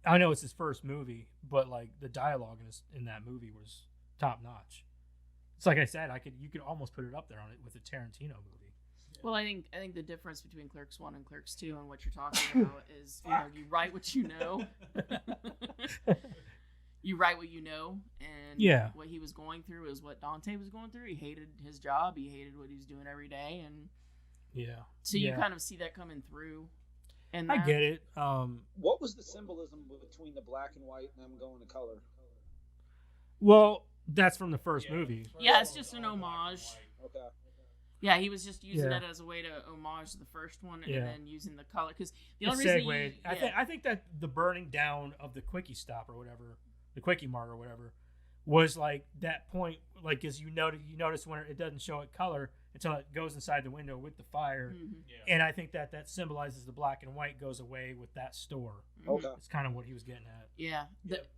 I know it's his first movie, but like the dialogue in that movie was top notch. It's like I said, you could almost put it up there on it with a Tarantino movie. Well, I think the difference between Clerks 1 and Clerks 2 and what you're talking about is, you write what you know. You write what you know, and Yeah. what he was going through is what Dante was going through. He hated his job. He hated what he was doing every day, and Yeah. so you Yeah. kind of see that coming through. And I that- get it. What was the symbolism between the black and white and them going to color? Well, that's from the first movie. Yeah, it's just an homage. Okay. Yeah, he was just using Yeah. it as a way to homage the first one, and Yeah. then using the color because the It only reason segued. I think that the burning down of the quickie stop or whatever, the quickie mart or whatever, was like that point. Like, as you notice when it doesn't show it color until it goes inside the window with the fire, Yeah. and I think that symbolizes the black and white goes away with that store. Okay. It's kind of what he was getting at. Yeah,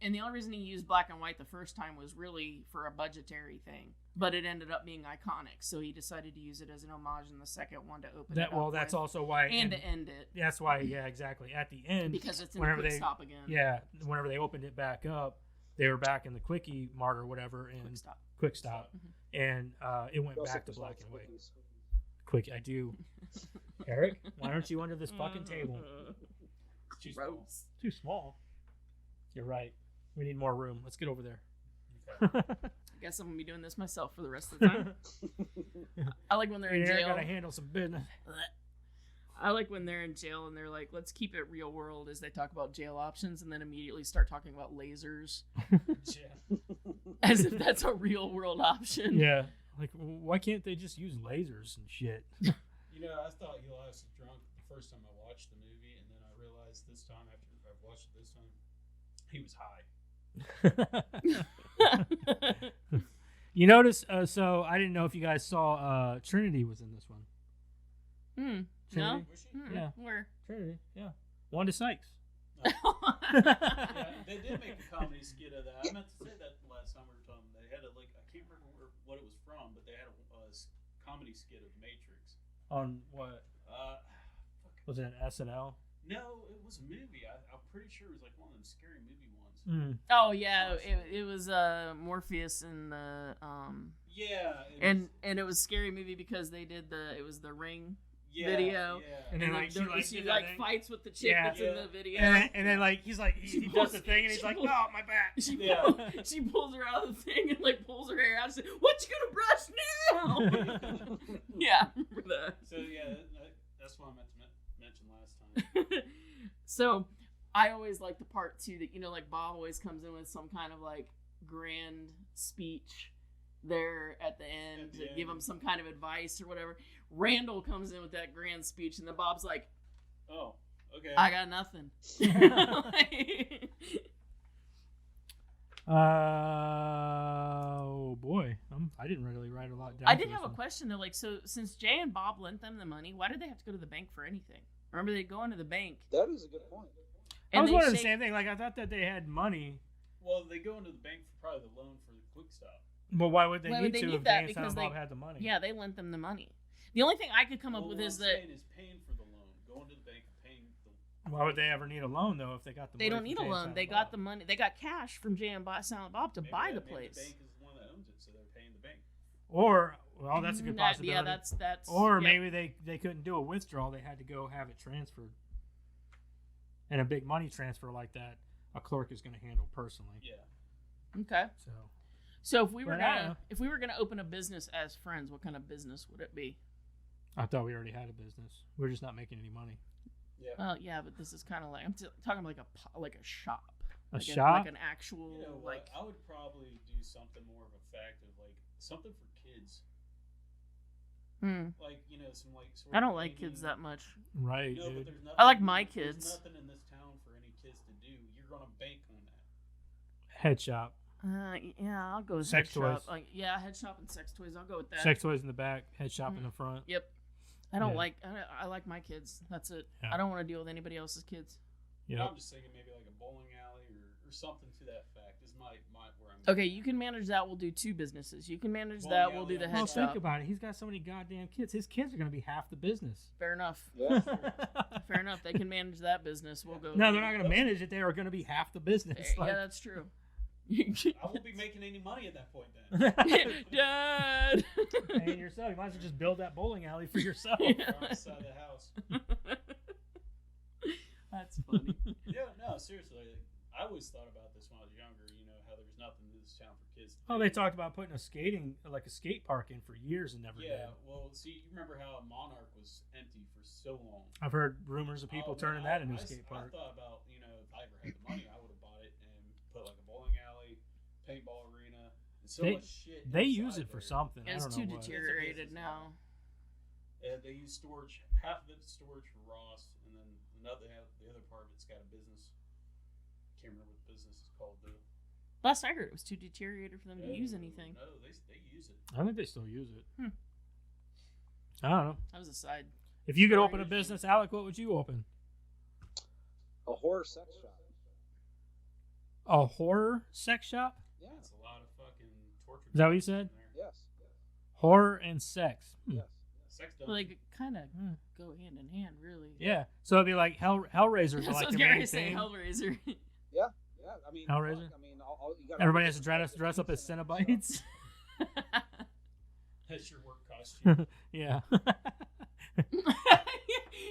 and the only reason he used black and white the first time was really for a budgetary thing, but it ended up being iconic, so he decided to use it as an homage in the second one to open it up That's with, also why. and to end it That's why. Yeah, exactly. At the end, because it's in whenever the quick they- stop again. yeah, whenever they opened it back up, they were back in the quickie mart or whatever, and Quick stop. quick stop, and it went Joseph back to just black likes and white. quickies. Quick, I do. Eric, why aren't you under this fucking table? Too small. Gross. Too small. You're right. We need more room. Let's get over there. Okay. I guess I'm gonna be doing this myself for the rest of the time. I like when they're in You're jail. gonna handle some business. I like when they're in jail and they're like, let's keep it real world as they talk about jail options and then immediately start talking about lasers Yeah. as if that's a real world option. Yeah. Like, why can't they just use lasers and shit? You know, I thought Elias was drunk the first time I watched the movie, and then I realized this time, after I've watched it this time, he was high. You notice, so I didn't know if you guys saw Trinity was in this one. No? Trinity? Was she? Yeah. Where? Trinity, yeah. Wanda Sykes. Yeah, they did make a comedy skit of that. I meant to say that last time we were talking. They had I can't remember what it was from, but they had a comedy skit of Matrix. On what? Was it an SNL? No, it was a movie. I'm pretty sure it was like one of them scary movie ones. Oh yeah, it was Morpheus and the Yeah. and it was a scary movie because they did it was the Ring video. Yeah. And then like she fights with the chick that's in the video. And then like he does the thing and he's like, oh, my back. She pulls her out of the thing and like pulls her hair out and says, what you gonna brush now? Yeah, I remember that. So yeah, that's what I meant to mention last time. So I always like the part too that, you know, like Bob always comes in with some kind of like grand speech there at the end to give him some kind of advice or whatever. Randall comes in with that grand speech and then Bob's like, oh, okay, I got nothing. Oh boy, I didn't really write a lot down. I did have a question though, like, so since Jay and Bob lent them the money, why did they have to go to the bank for anything? Remember, they go into the bank. That is a good point. I was wondering the same thing. Like, I thought that they had money. Well, they go into the bank for probably the loan for the quick stop. But why would they Why need would they to need if that? Jay and Because Silent they- Bob had the money? Yeah, they lent them the money. The only thing I could come up with is that is paying for the loan, going to the bank and paying the. Why would they ever need a loan though if they got the they money? don't need a from Jay and loan. Silent They Bob? got the money. They got cash from Jay and Silent Bob to buy the Maybe place. the bank is the one that owns it, so they're paying the bank. Or well, that's a good possibility. Yeah, that's. Or yep. maybe they couldn't do a withdrawal. They had to go have it transferred. And a big money transfer like that, a clerk is going to handle personally. Yeah. Okay. So if we were But I don't gonna open a business as friends, what kind of business would it be? I thought we already had a business. We're just not making any money. Yeah. Well, yeah, but this is kind of like talking like a shop. A shop? like an actual You know, like. I would probably do something more of a fact of like something for kids. Like, you know, some like. Sort I don't of like gaming. kids that much. Right, No, but dude. there's nothing, I like my there's kids. nothing in this town for any kids to do. You're gonna bank on that. Head shop. Yeah, I'll go with Sex head shop. toys. Head shop and sex toys. I'll go with that. Sex toys in the back, head shop in the front. Yep. I don't Yeah. like. I like my kids. That's it. Yeah. I don't want to deal with anybody else's kids. Yep. I'm just thinking maybe like a bowling alley or something to that fact is my where I'm. Okay, you can manage that. We'll do two businesses. You can manage Well, that. yeah, We'll do the yeah. head Well, shop. think about it. He's got so many goddamn kids. His kids are going to be half the business. Fair enough. Yeah. Fair enough. They can manage that business. We'll go. No, they're not going to manage it. They are going to be half the business. Yeah, that's true. I won't be making any money at that point then. Dad. Paying yourself. You might as well just build that bowling alley for yourself. Yeah. Or outside the house. That's funny. Yeah, no, seriously. I always thought about this when I was younger. You know how there's nothing in this town for kids. To Oh, do. they talked about putting a skate park in for years and never Yeah, did. well, see, you remember how Monarch was empty for so long. I've heard rumors of people Oh, turning man, that into a I skate park. thought about, you know, if I ever had the money, I would have bought it and put like a bowling alley, paintball arena, and so much shit. They use inside it for there. something. It's I don't too know what. deteriorated now. They use storage, half of it's storage for Ross, and then the other part of it's got a business. Can't remember what the business is called though. Last I heard, it was too deteriorated for them to use anything. No, they use it. I think they still use it. I don't know. That was a side. If you could open a business, Alec, what would you open? A horror sex shop. A horror sex shop? Yeah. That's a lot of fucking torture. Is that what you said? in there. Yes. Horror and sex. Yes. Sex Well, dungeon. they kind of go hand in hand, really. Yeah. So it'd be like Hellraiser, That's but what I like was the going main to say, thing. Hellraiser. Yeah. I mean, Hellraiser? fuck, I mean, you gotta Everybody has to dress up as Cenobites. That's your work costume. Yeah.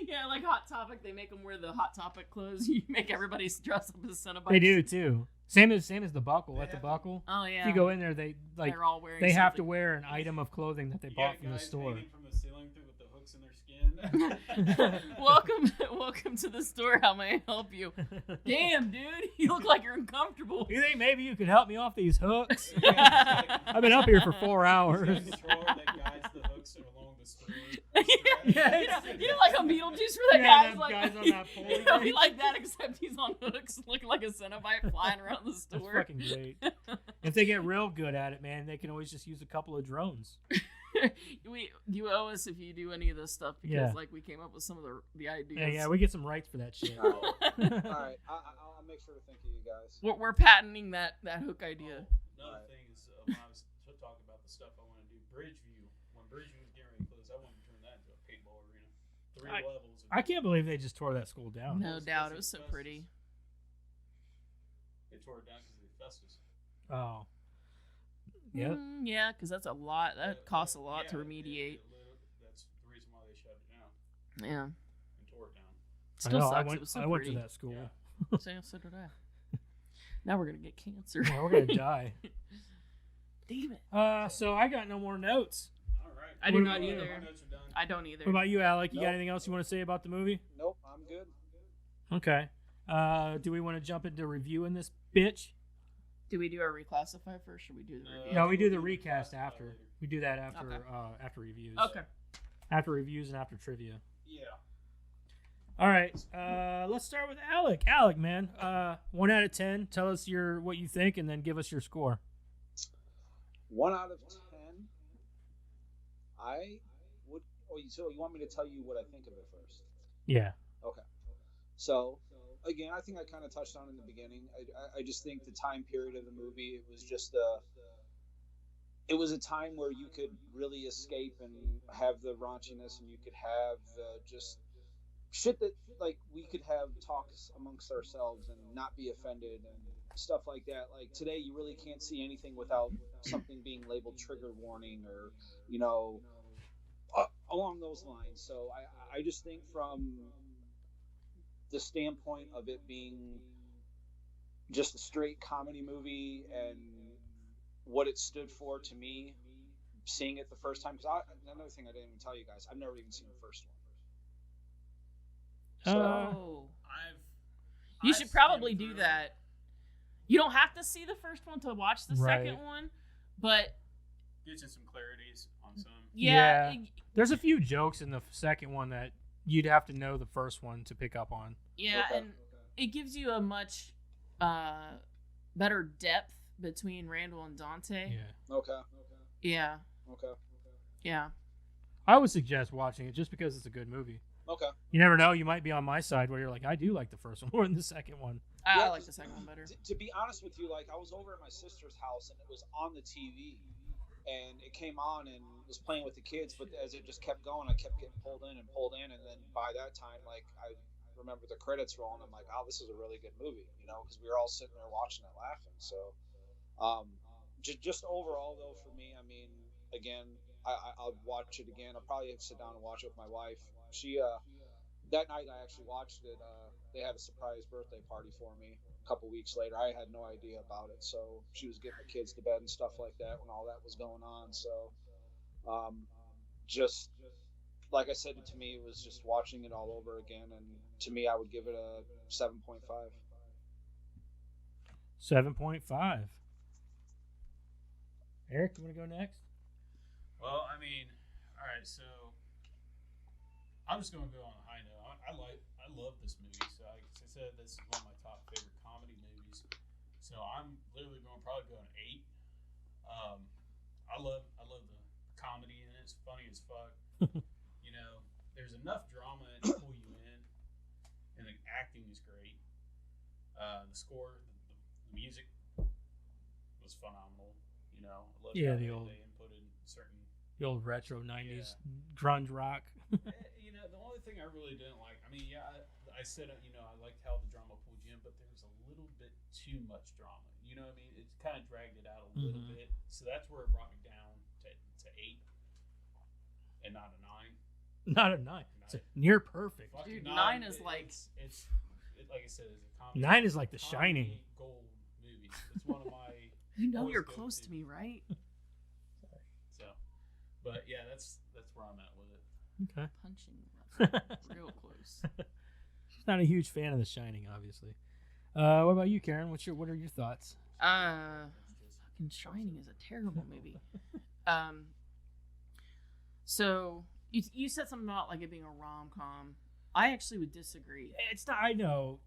Yeah, like Hot Topic, they make them wear the Hot Topic clothes. You make everybody dress up as Cenobites. They do too. Same as the buckle. They At the have- buckle, Oh yeah. if you go in there, they they're all wearing. they have to something. wear an item of clothing that they You bought got from the guys store. hanging from the ceiling through with the hooks in their skin. welcome to the store. How may I help you? Damn, dude, you look like you're uncomfortable. You think maybe you could help me off these hooks? Yeah, I've been up here for 4 He's hours. got a controller that guides the hooks along the store. Yeah, you know, like a Beetlejuice where that Yeah, guy's that like, guy's on that pole. It'll be like that, except he's on hooks, looking like a Cenobite flying around the That's store. fucking great. If they get real good at it, man, they can always just use a couple of drones. You owe us if you do any of this stuff because Yeah. like we came up with some of the ideas. Yeah, we get some rights for that shit. All right, I'll make sure to think of you guys. We're patenting that hook idea. Another thing is when I was talking about the stuff I want to do, Bridgeview. When Bridgeview was getting ready to close, I wanted to turn that into a paintball arena. 3 levels. I can't believe they just tore that school down. No doubt, it was so pretty. They tore it down because of the asbestos. Oh. Yep. Yeah, because that's a lot. That costs a lot Yeah, to remediate. That's the reason why they shut it down Yeah, and tore it down. still I know. sucks. It was so I went pretty. to that school. Yeah. So did I. Now we're gonna get cancer. Yeah, we're gonna die. Damn it. So I got no more notes. All right. I do What not about you? either. My notes are done. I don't either. What about you, Alec? You got Nope. anything else you want to say about the movie? Nope, I'm good. Okay. Do we want to jump into reviewing this bitch? Do we do a reclassify first, or we do the review? No, we do the recast after. We do that after Okay. after reviews. Okay. After reviews and after trivia. Yeah. All right. Let's start with Alec. Alec, man. 1 out of 10. Tell us what you think, and then give us your score. 1 out of 10. I would. Oh, so you want me to tell you what I think of it first? Yeah. Okay. So, again, I think I kind of touched on in the beginning. I just think the time period of the movie, it was just it was a time where you could really escape and have the raunchiness, and you could have just shit that, like, we could have talks amongst ourselves and not be offended and stuff like that. Like, today, you really can't see anything without something being labeled trigger warning or, along those lines. So I just think from the standpoint of it being just a straight comedy movie and what it stood for to me, seeing it the first time, because another thing I didn't even tell you guys, I've never even seen the first one. So, Oh. You I've should probably skimmed do through it. that. You don't have to see the first one to watch the Right. second one, but Gives you some clarities on some. yeah, Yeah. There's a few jokes in the second one that you'd have to know the first one to pick up on. yeah, Okay. and it gives you a much better depth between Randall and Dante. Yeah. Okay. Yeah, Okay. yeah. I would suggest watching it just because it's a good movie. Okay. You never know. You might be on my side where you're like, I do like the first one more than the second one. I Yeah, like the second one better. To be honest with you, like, I was over at my sister's house and it was on the TV and it came on and was playing with the kids, but as it just kept going, I kept getting pulled in, and then by that time, like, I remember the credits rolling. I'm like, oh, this is a really good movie, because we were all sitting there watching it laughing. So just overall though, for me, I mean, again, I'll watch it again. I'll probably sit down and watch it with my wife. She that night I actually watched it. They had a surprise birthday party for me a couple weeks later. I had no idea about it, so she was getting the kids to bed and stuff like that when all that was going on. So just like I said, to me, it was just watching it all over again, and to me, I would give it a 7.5. 7.5. Eric, you want to go next? Well, I mean, all right. So I'm just gonna go on a high note. I love this movie. So like I said, this is one of my top favorite comedy movies. So I'm literally going to probably go an 8. I love the comedy in it. It's funny as fuck. There's enough drama in it to pull you in, and the acting is great. The score, the music was phenomenal. I love Yeah, how the old- they inputted certain. The old retro 90s grunge rock. The only thing I really didn't like, I mean, yeah, I said, I liked how the drama pulled you in, but there was a little bit too much drama. You know what I mean? It kind of dragged it out a little Mhm. bit. So that's where it brought me down to 8 and not a 9. Not a 9. It's a near perfect. Fucking Dude, 9 is like- it's like I said, it's a comedy. 9 is like The comedy Shining. gold movie. comedy. It's one of my. You know always you're go close to me, right? So, but yeah, that's where I'm at with it. Okay. Punching real close. She's not a huge fan of The Shining, obviously. What about you, Karen? What are your thoughts? Fucking Shining is a terrible movie. So you said something about like it being a rom-com. I actually would disagree. It's not. I know.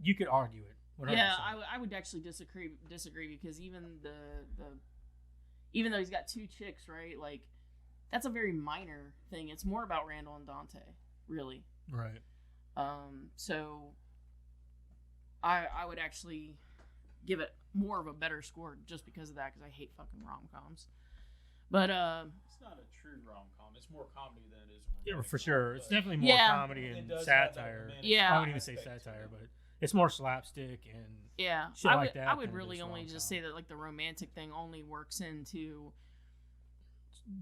You could argue it. 100%. Yeah, I would actually disagree because even even though he's got two chicks, right? Like that's a very minor thing. It's more about Randall and Dante, really. Right. So I would actually give it more of a better score just because of that, because I hate fucking rom-coms. But it's not a true rom-com. It's more comedy than it is. Yeah, for sure. It's definitely more comedy and satire. Yeah. I wouldn't even say satire, but it's more slapstick and shit like that. I would than it really is only rom-com. just say that like the romantic thing only works in to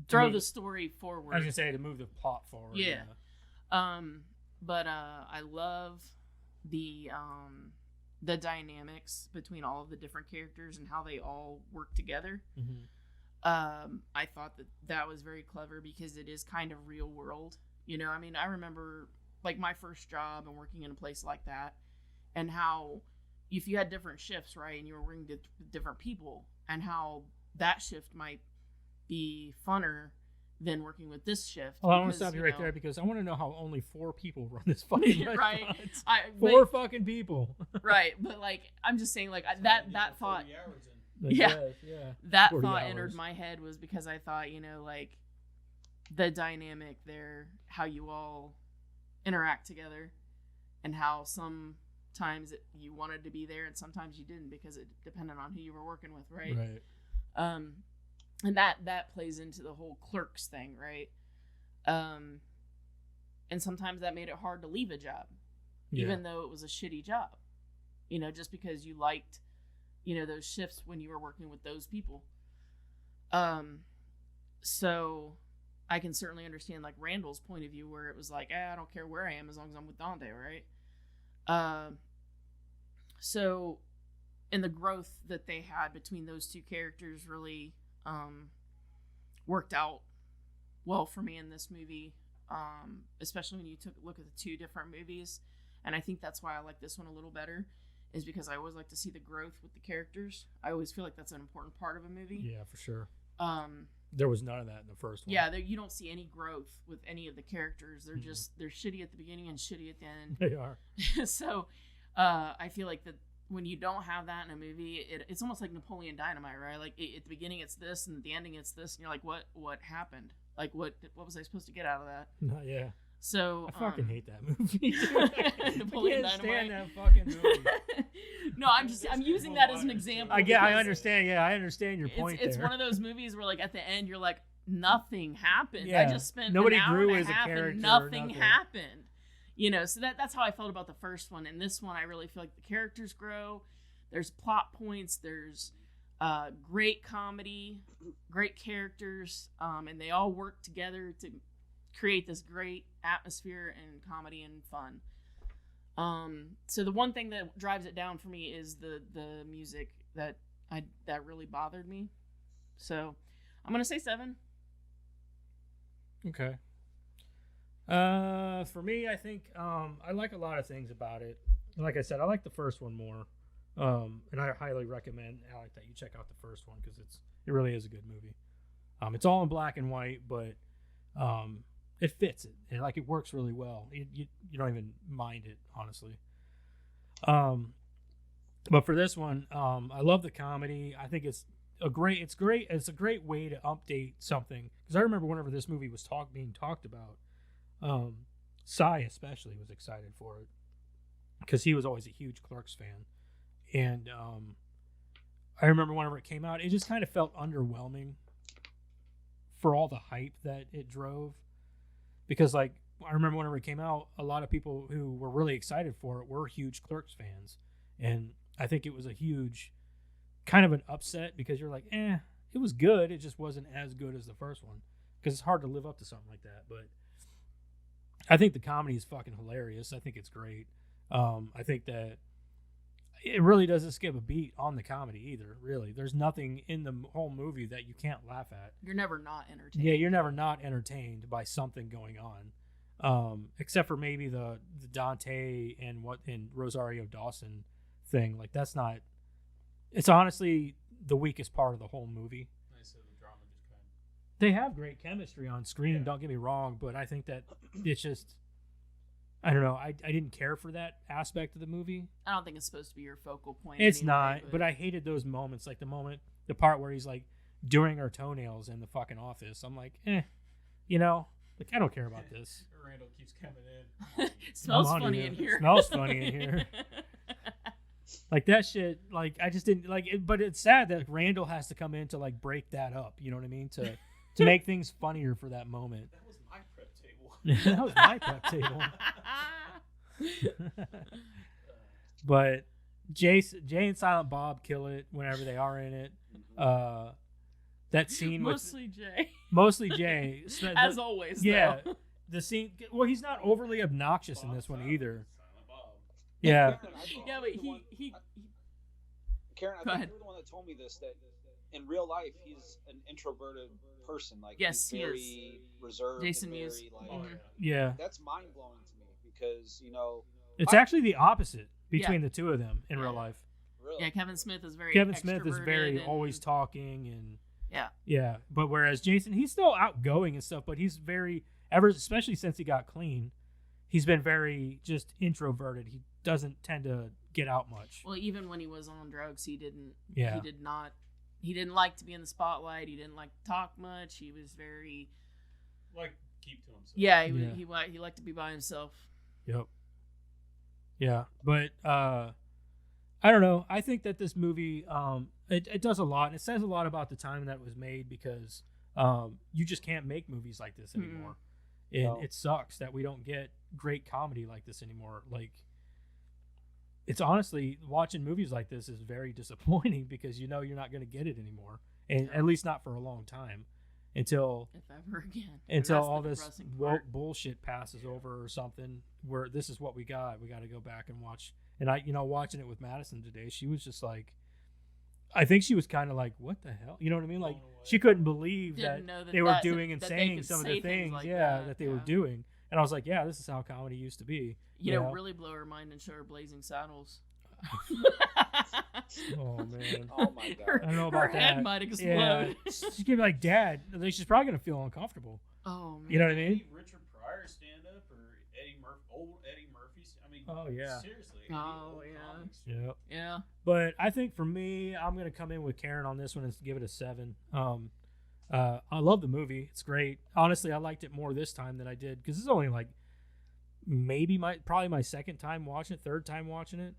throw the story forward. I was gonna say to move the plot forward. Yeah. But I love the dynamics between all of the different characters and how they all work together. Mm-hmm. I thought that was very clever because it is kind of real world. You know, I mean, I remember like my first job and working in a place like that, and how if you had different shifts, right, and you were working with different people, and how that shift might be funner than working with this shift. Well, I want to stop you right there because I want to know how only 4 people run this fucking right. restaurant. 4 fucking people. Right, but like I'm just saying, like that thought. Yeah. That 40 thought hours. entered my head was because I thought, you know, like the dynamic there, how you all interact together, and how sometimes you wanted to be there and sometimes you didn't because it depended on who you were working with, right? Right. And that plays into the whole Clerks thing, right? And sometimes that made it hard to leave a job, even though it was a shitty job, you know, just because you liked, you know, those shifts when you were working with those people. So I can certainly understand like Randall's point of view where it was like, I don't care where I am as long as I'm with Dante, right? So and the growth that they had between those two characters really worked out well for me in this movie, especially when you took a look at the 2 different movies. And I think that's why I like this one a little better, is because I always like to see the growth with the characters. I always feel like that's an important part of a movie. Yeah, for sure. There was none of that in the first one. Yeah, you don't see any growth with any of the characters. They're just, they're shitty at the beginning and shitty at the end. They are. So I feel like that when you don't have that in a movie, it's almost like Napoleon Dynamite, right? Like at the beginning it's this, and at the ending it's this, and you're like, what happened? Like what was I supposed to get out of that? No, yeah. So I fucking hate that movie. Napoleon I can't Dynamite. stand that fucking movie. No, I'm using that as an example. I understand. Yeah, I understand your point. It's one of those movies where like at the end you're like, nothing happened. Yeah. I just spent Nobody an hour grew and as a half character and or nothing nothing. happened. You know, so that's how I felt about the first one. And this one, I really feel like the characters grow. There's plot points. There's great comedy, great characters, and they all work together to create this great atmosphere and comedy and fun. So the one thing that drives it down for me is the music that really bothered me. So I'm gonna say 7. Okay. For me, I think I like a lot of things about it. Like I said, I like the first one more. And I highly recommend, Alec, that you check out the first one because it really is a good movie. It's all in black and white, but it fits it. And like it works really well. You don't even mind it, honestly. But for this one, I love the comedy. I think it's a great way to update something. Because I remember whenever this movie was being talked about, Cy especially was excited for it because he was always a huge Clerks fan. And I remember whenever it came out, it just kind of felt underwhelming for all the hype that it drove. Because, like, I remember whenever it came out, a lot of people who were really excited for it were huge Clerks fans. And I think it was a huge kind of an upset because you're like, it was good. It just wasn't as good as the first one. Because it's hard to live up to something like that. But I think the comedy is fucking hilarious. I think it's great. I think that it really doesn't skip a beat on the comedy either. Really, there's nothing in the whole movie that you can't laugh at. You're never not entertained. Yeah, you're never not entertained by something going on, except for maybe the Dante and Rosario Dawson thing. Like that's not. It's honestly the weakest part of the whole movie. Nice of the drama just kind of. They have great chemistry on screen. Yeah. Don't get me wrong, but I think that it's just. I don't know. I didn't care for that aspect of the movie. I don't think it's supposed to be your focal point. It's anyway, not, but I hated those moments, like the part where he's like doing her toenails in the fucking office. I'm like, like I don't care about this. Randall keeps coming in. Smells I'm onto funny you. in here. Smells funny in here. Like that shit. Like I just didn't like it. But it's sad that Randall has to come in to like break that up. You know what I mean? To make things funnier for that moment. That was my prep table. That was my prep table. But Jay and Silent Bob kill it whenever they are in it. That scene Mostly Jay. As The- always. yeah, Though. the scene. Well, he's not overly obnoxious in this one either. Silent Bob. Yeah, Karen, I think Yeah, but you're the one- he Karen, I Go think ahead. you're the one that told me this, that in real life he's an introverted person. Like Yes, he's he very is. reserved. Jason and Mewes. very, like, Oh, Mhm. yeah. yeah. That's mind blowing to me because It's actually the opposite between Yeah. the two of them in real Yeah. life. really. Yeah, Kevin Smith is very Kevin Smith is extroverted very and- always talking and Yeah. yeah. But whereas Jason, he's still outgoing and stuff, but he's very especially since he got clean, he's been very just introverted. He doesn't tend to get out much. Well, even when he was on drugs, he didn't. Yeah. He did not. He didn't like to be in the spotlight. He didn't like to talk much. He was very. Like, keep to himself. Yeah. Yeah. He liked to be by himself. Yep. Yeah, but I don't know. I think that this movie it does a lot, and it says a lot about the time that it was made because you just can't make movies like this anymore. And No. it sucks that we don't get great comedy like this anymore. Like it's honestly watching movies like this is very disappointing because you're not going to get it anymore. And at least not for a long time until If ever again. And until that's the all this depressing part. bullshit passes over or something where this is what we got to go back and watch. And I watching it with Madison today, she was just like, I think she was kind of like, what the hell, you know what I mean? Like Blown away. she couldn't believe Didn't that know that they were that- doing and that they saying could some of say the things things like that they were yeah. doing. And I was like, yeah, this is how comedy used to be. You you know, know? really blow her mind and show her Blazing Saddles. Oh man. Oh my god. I don't know Her about head that. might explode. Yeah. She's gonna be like, Dad. Like, she's probably gonna feel uncomfortable. Oh man. You know what I mean? Any Richard Pryor stand up or old Eddie Murphy? I mean, Oh, yeah. seriously. Oh, old yeah. comics. Yeah. Yeah. But I think for me, I'm gonna come in with Karen on this one and give it a 7. I love the movie; it's great. Honestly, I liked it more this time than I did because it's only like maybe probably my second time watching it, third time watching it,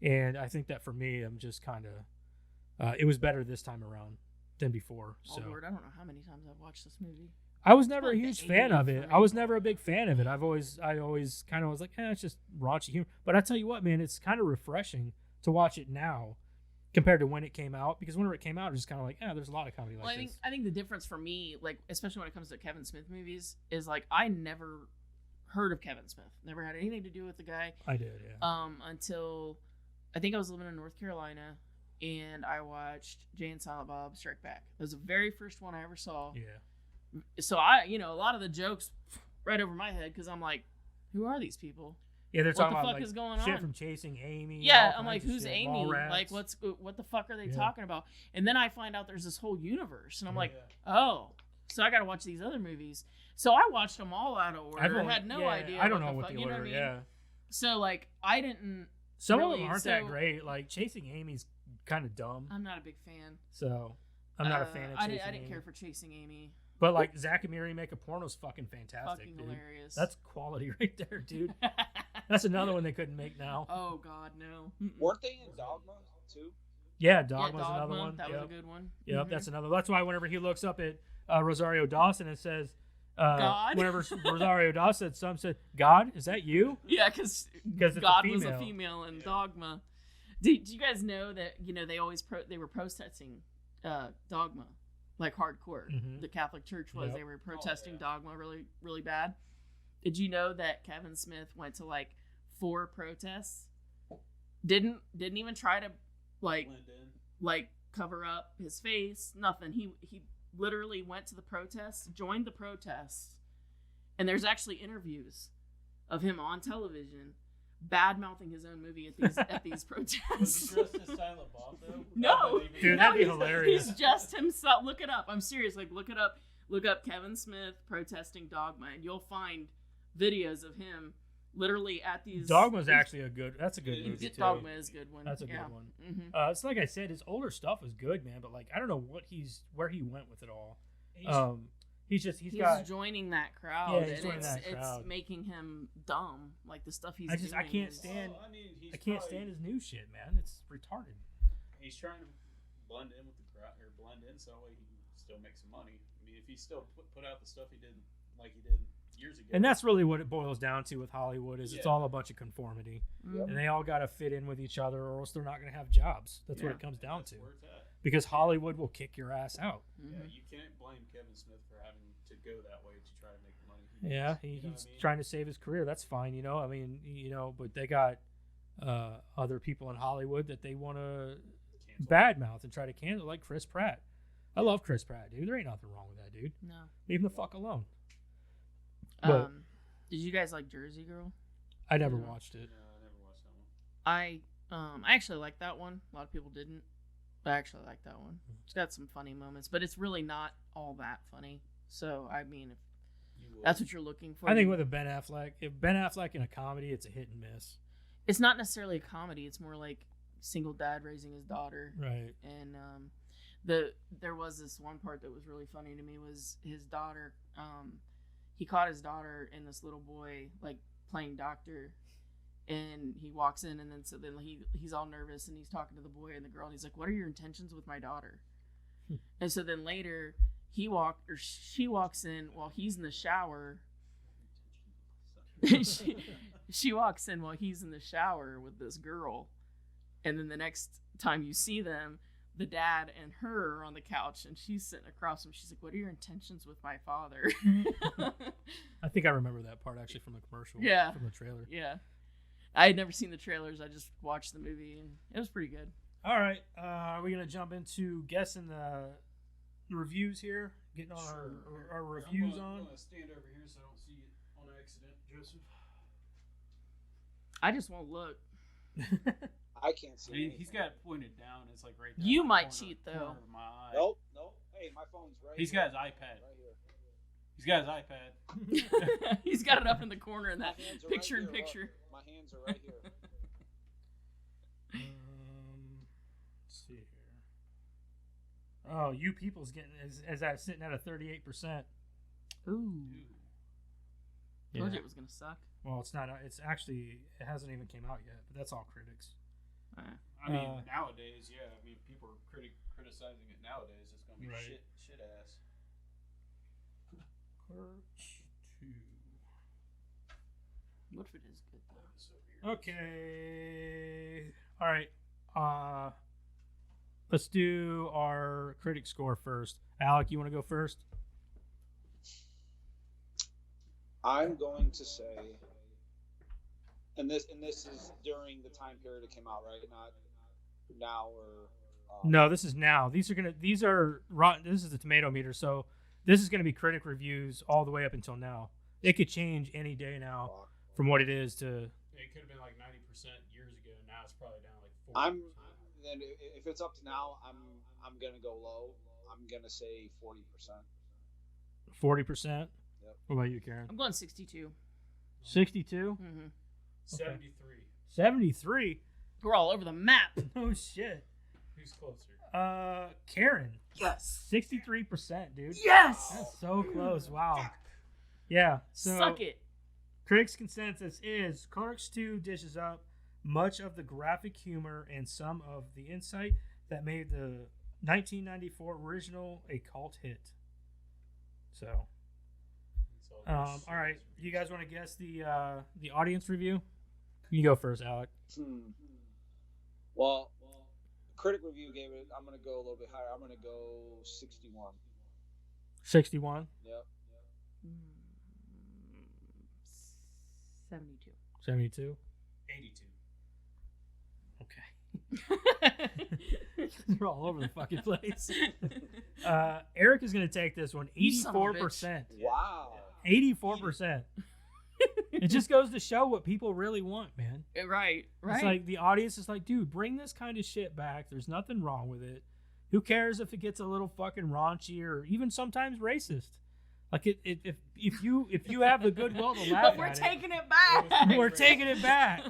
and I think that for me, I'm just kind of it was better this time around than before. Oh So Lord, I don't know how many times I've watched this movie. I was never a Like the huge fan 80s of it. for I me. was never a big fan of it. I always kind of was like, it's just raunchy humor. But I tell you what, man, it's kind of refreshing to watch it now compared to when it came out. Because whenever it came out, it was just kind of like, there's a lot of comedy like Well, this. I think the difference for me, like especially when it comes to Kevin Smith movies, is like I never heard of Kevin Smith. Never had anything to do with the guy. I did, yeah. Until I think I was living in North Carolina and I watched Jay and Silent Bob Strike Back. It was the very first one I ever saw. Yeah. So a lot of the jokes right over my head because I'm like, who are these people? Yeah, they're What talking the about fuck like is going shit on? from Chasing Amy. Yeah, all I'm like, kinds of who's shit, Amy? Mallrats. Like, what the fuck are they Yeah. talking about? And then I find out there's this whole universe, and I'm like, Yeah. oh, so I got to watch these other movies. So I watched them all out of order. I've I only- had no yeah, idea. I don't what know the what fuck, the you know order. what I mean? Yeah. So like, I didn't. Some of really, them aren't that so- great. Like Chasing Amy's kind of dumb. I'm not a big fan. So I'm not a fan of I Chasing didn't Amy. care for Chasing Amy. But like Zach and Miri Make a Porno's fucking fantastic, Fucking dude. hilarious. That's quality right there, dude. That's another one they couldn't make now. Oh God, no. Weren't they in Dogma too? Yeah, Dogma's yeah, Dogma, another one. That yep. was a good one. Yep, Mhm. that's another. That's why whenever he looks up at Rosario Dawson and says, God? whenever Rosario Dawson said something, said, God, is that you? Yeah, because 'Cause it's a God was a female. female in Dogma. Did you guys know that they always they were protesting Dogma like hardcore? Mhm. The Catholic Church was. Yep. They were protesting yeah. Dogma really really bad. Did you know that Kevin Smith went to like 4 protests Didn't even try to like Blend in. like cover up his face, nothing. He literally went to the protests, joined the protests, and there's actually interviews of him on television bad mouthing his own movie at these Was protests. he dressed as Silent Bob though? No, Dude, no, that'd be he's- hilarious. He's just himself. Look it up. I'm serious. Like, look it up. Look up Kevin Smith protesting Dogma, and you'll find videos of him literally at these. Dogma's actually that's a good Yeah, movie too. Dogma is a good one. That's a yeah. good one. Mm-hmm. It's like I said, his older stuff is good, man. But like, I don't know where he went with it all. He's He's got. joining that crowd. Yeah, he's and joining it's, that crowd. It's making him dumb. Like the stuff he's I doing. can't is- stand. Well, I mean, I can't stand his new shit, man. It's retarded. He's trying to blend in with the crowd, or blend in so that way he can still make some money. I mean, if he still put out the stuff he did like he did years ago. And that's really what it boils down to with Hollywood is it's Yeah. all a bunch of conformity, Mhm. and they all got to fit in with each other, or else they're not going to have jobs. That's what Yeah. it comes down That's to. where it's at. Because Hollywood will kick your ass out. Mhm. Yeah, you can't blame Kevin Smith for having to go that way to try to make the money. Yeah, makes, you know he's what I mean? trying to save his career. That's fine, you know. I mean, but they got other people in Hollywood that they want to Cancel. badmouth and try to cancel, like Chris Pratt. I love Chris Pratt, dude. There ain't nothing wrong with that, dude. No. Leave him the fuck alone. But- Did you guys like Jersey Girl? I never No. watched it. No, I never watched that one. I actually like that one. A lot of people didn't, but I actually like that one. It's got some funny moments, but it's really not all that funny. So I mean, if You would. that's what you're looking for, I think with a Ben Affleck, if Ben Affleck in a comedy, it's a hit and miss. it's not necessarily a comedy. It's more like single dad raising his daughter. Right. And there was this one part that was really funny to me was his daughter. He caught his daughter and this little boy like playing doctor, and he walks in, and then he's all nervous, and he's talking to the boy and the girl, and he's like, "What are your intentions with my daughter?" And so then later she walks in while he's in the shower. she walks in while he's in the shower with this girl, and then the next time you see them, the dad and her are on the couch, and she's sitting across from him. She's like, "What are your intentions with my father?" I think I remember that part actually from the commercial. Yeah. From the trailer. Yeah, I had never seen the trailers. I just watched the movie, and it was pretty good. All right. Are we going to jump into guessing the reviews here? Getting on our reviews I'm on? gonna stand over here so I don't see it on accident, Joseph. I just won't look. I can't see. He's anything. got it pointed down. It's like right. Down You the might corner- cheat, though. corner of my eye. Nope. Hey, my phone's right. He's here. got his iPad. Right here. He's got his iPad. He's got it up in the corner in that My hands are picture in right here, picture. look. My hands are right here. Let's see here. Oh, you people's getting as I'm sitting at a 38%. Ooh, Yeah. told you it was gonna suck. Well, it's not. It's actually it hasn't even came out yet, but that's all critics. I mean, nowadays, yeah. I mean, people are criticizing it nowadays. It's gonna be Right. shit ass. Clerks 2. What if it is good though? This over here. Okay. All right. Let's do our critic score first. Alec, you want to go first? I'm going to say, and this is during the time period it came out, right? Not now or. No, this is now. These are rotten. This is the tomato meter, so this is going to be critic reviews all the way up until now. It could change any day now from what it is to. It could have been like 90% years ago. Now it's probably down like 40%. Then if it's up to now, I'm gonna go low. I'm gonna say 40%. 40%. Yep. What about you, Karen? I'm going 62. 62. Mm-hmm. 73. 73. We're all over the map. Oh shit. Who's closer? Karen. Yes. 63%, dude. Yes. That's so close. Wow. Yeah. So Suck it. critics' consensus is Clerks 2 dishes up much of the graphic humor and some of the insight that made the 1994 original a cult hit. So, all right, you guys want to guess the audience review? You go first, Alec. Well, critic review gave it. I'm gonna go a little bit higher. I'm gonna go 61. 61. Yep. 72. 72. 82. They're all over the fucking place. Eric is going to take this one. You son of a 84%. Wow. 84%. It just goes to show what people really want, man. Right. It's like the audience is like, dude, bring this kind of shit back. There's nothing wrong with it. Who cares if it gets a little fucking raunchy or even sometimes racist? Like if you have the goodwill to laugh But we're at taking it back. we're taking it back.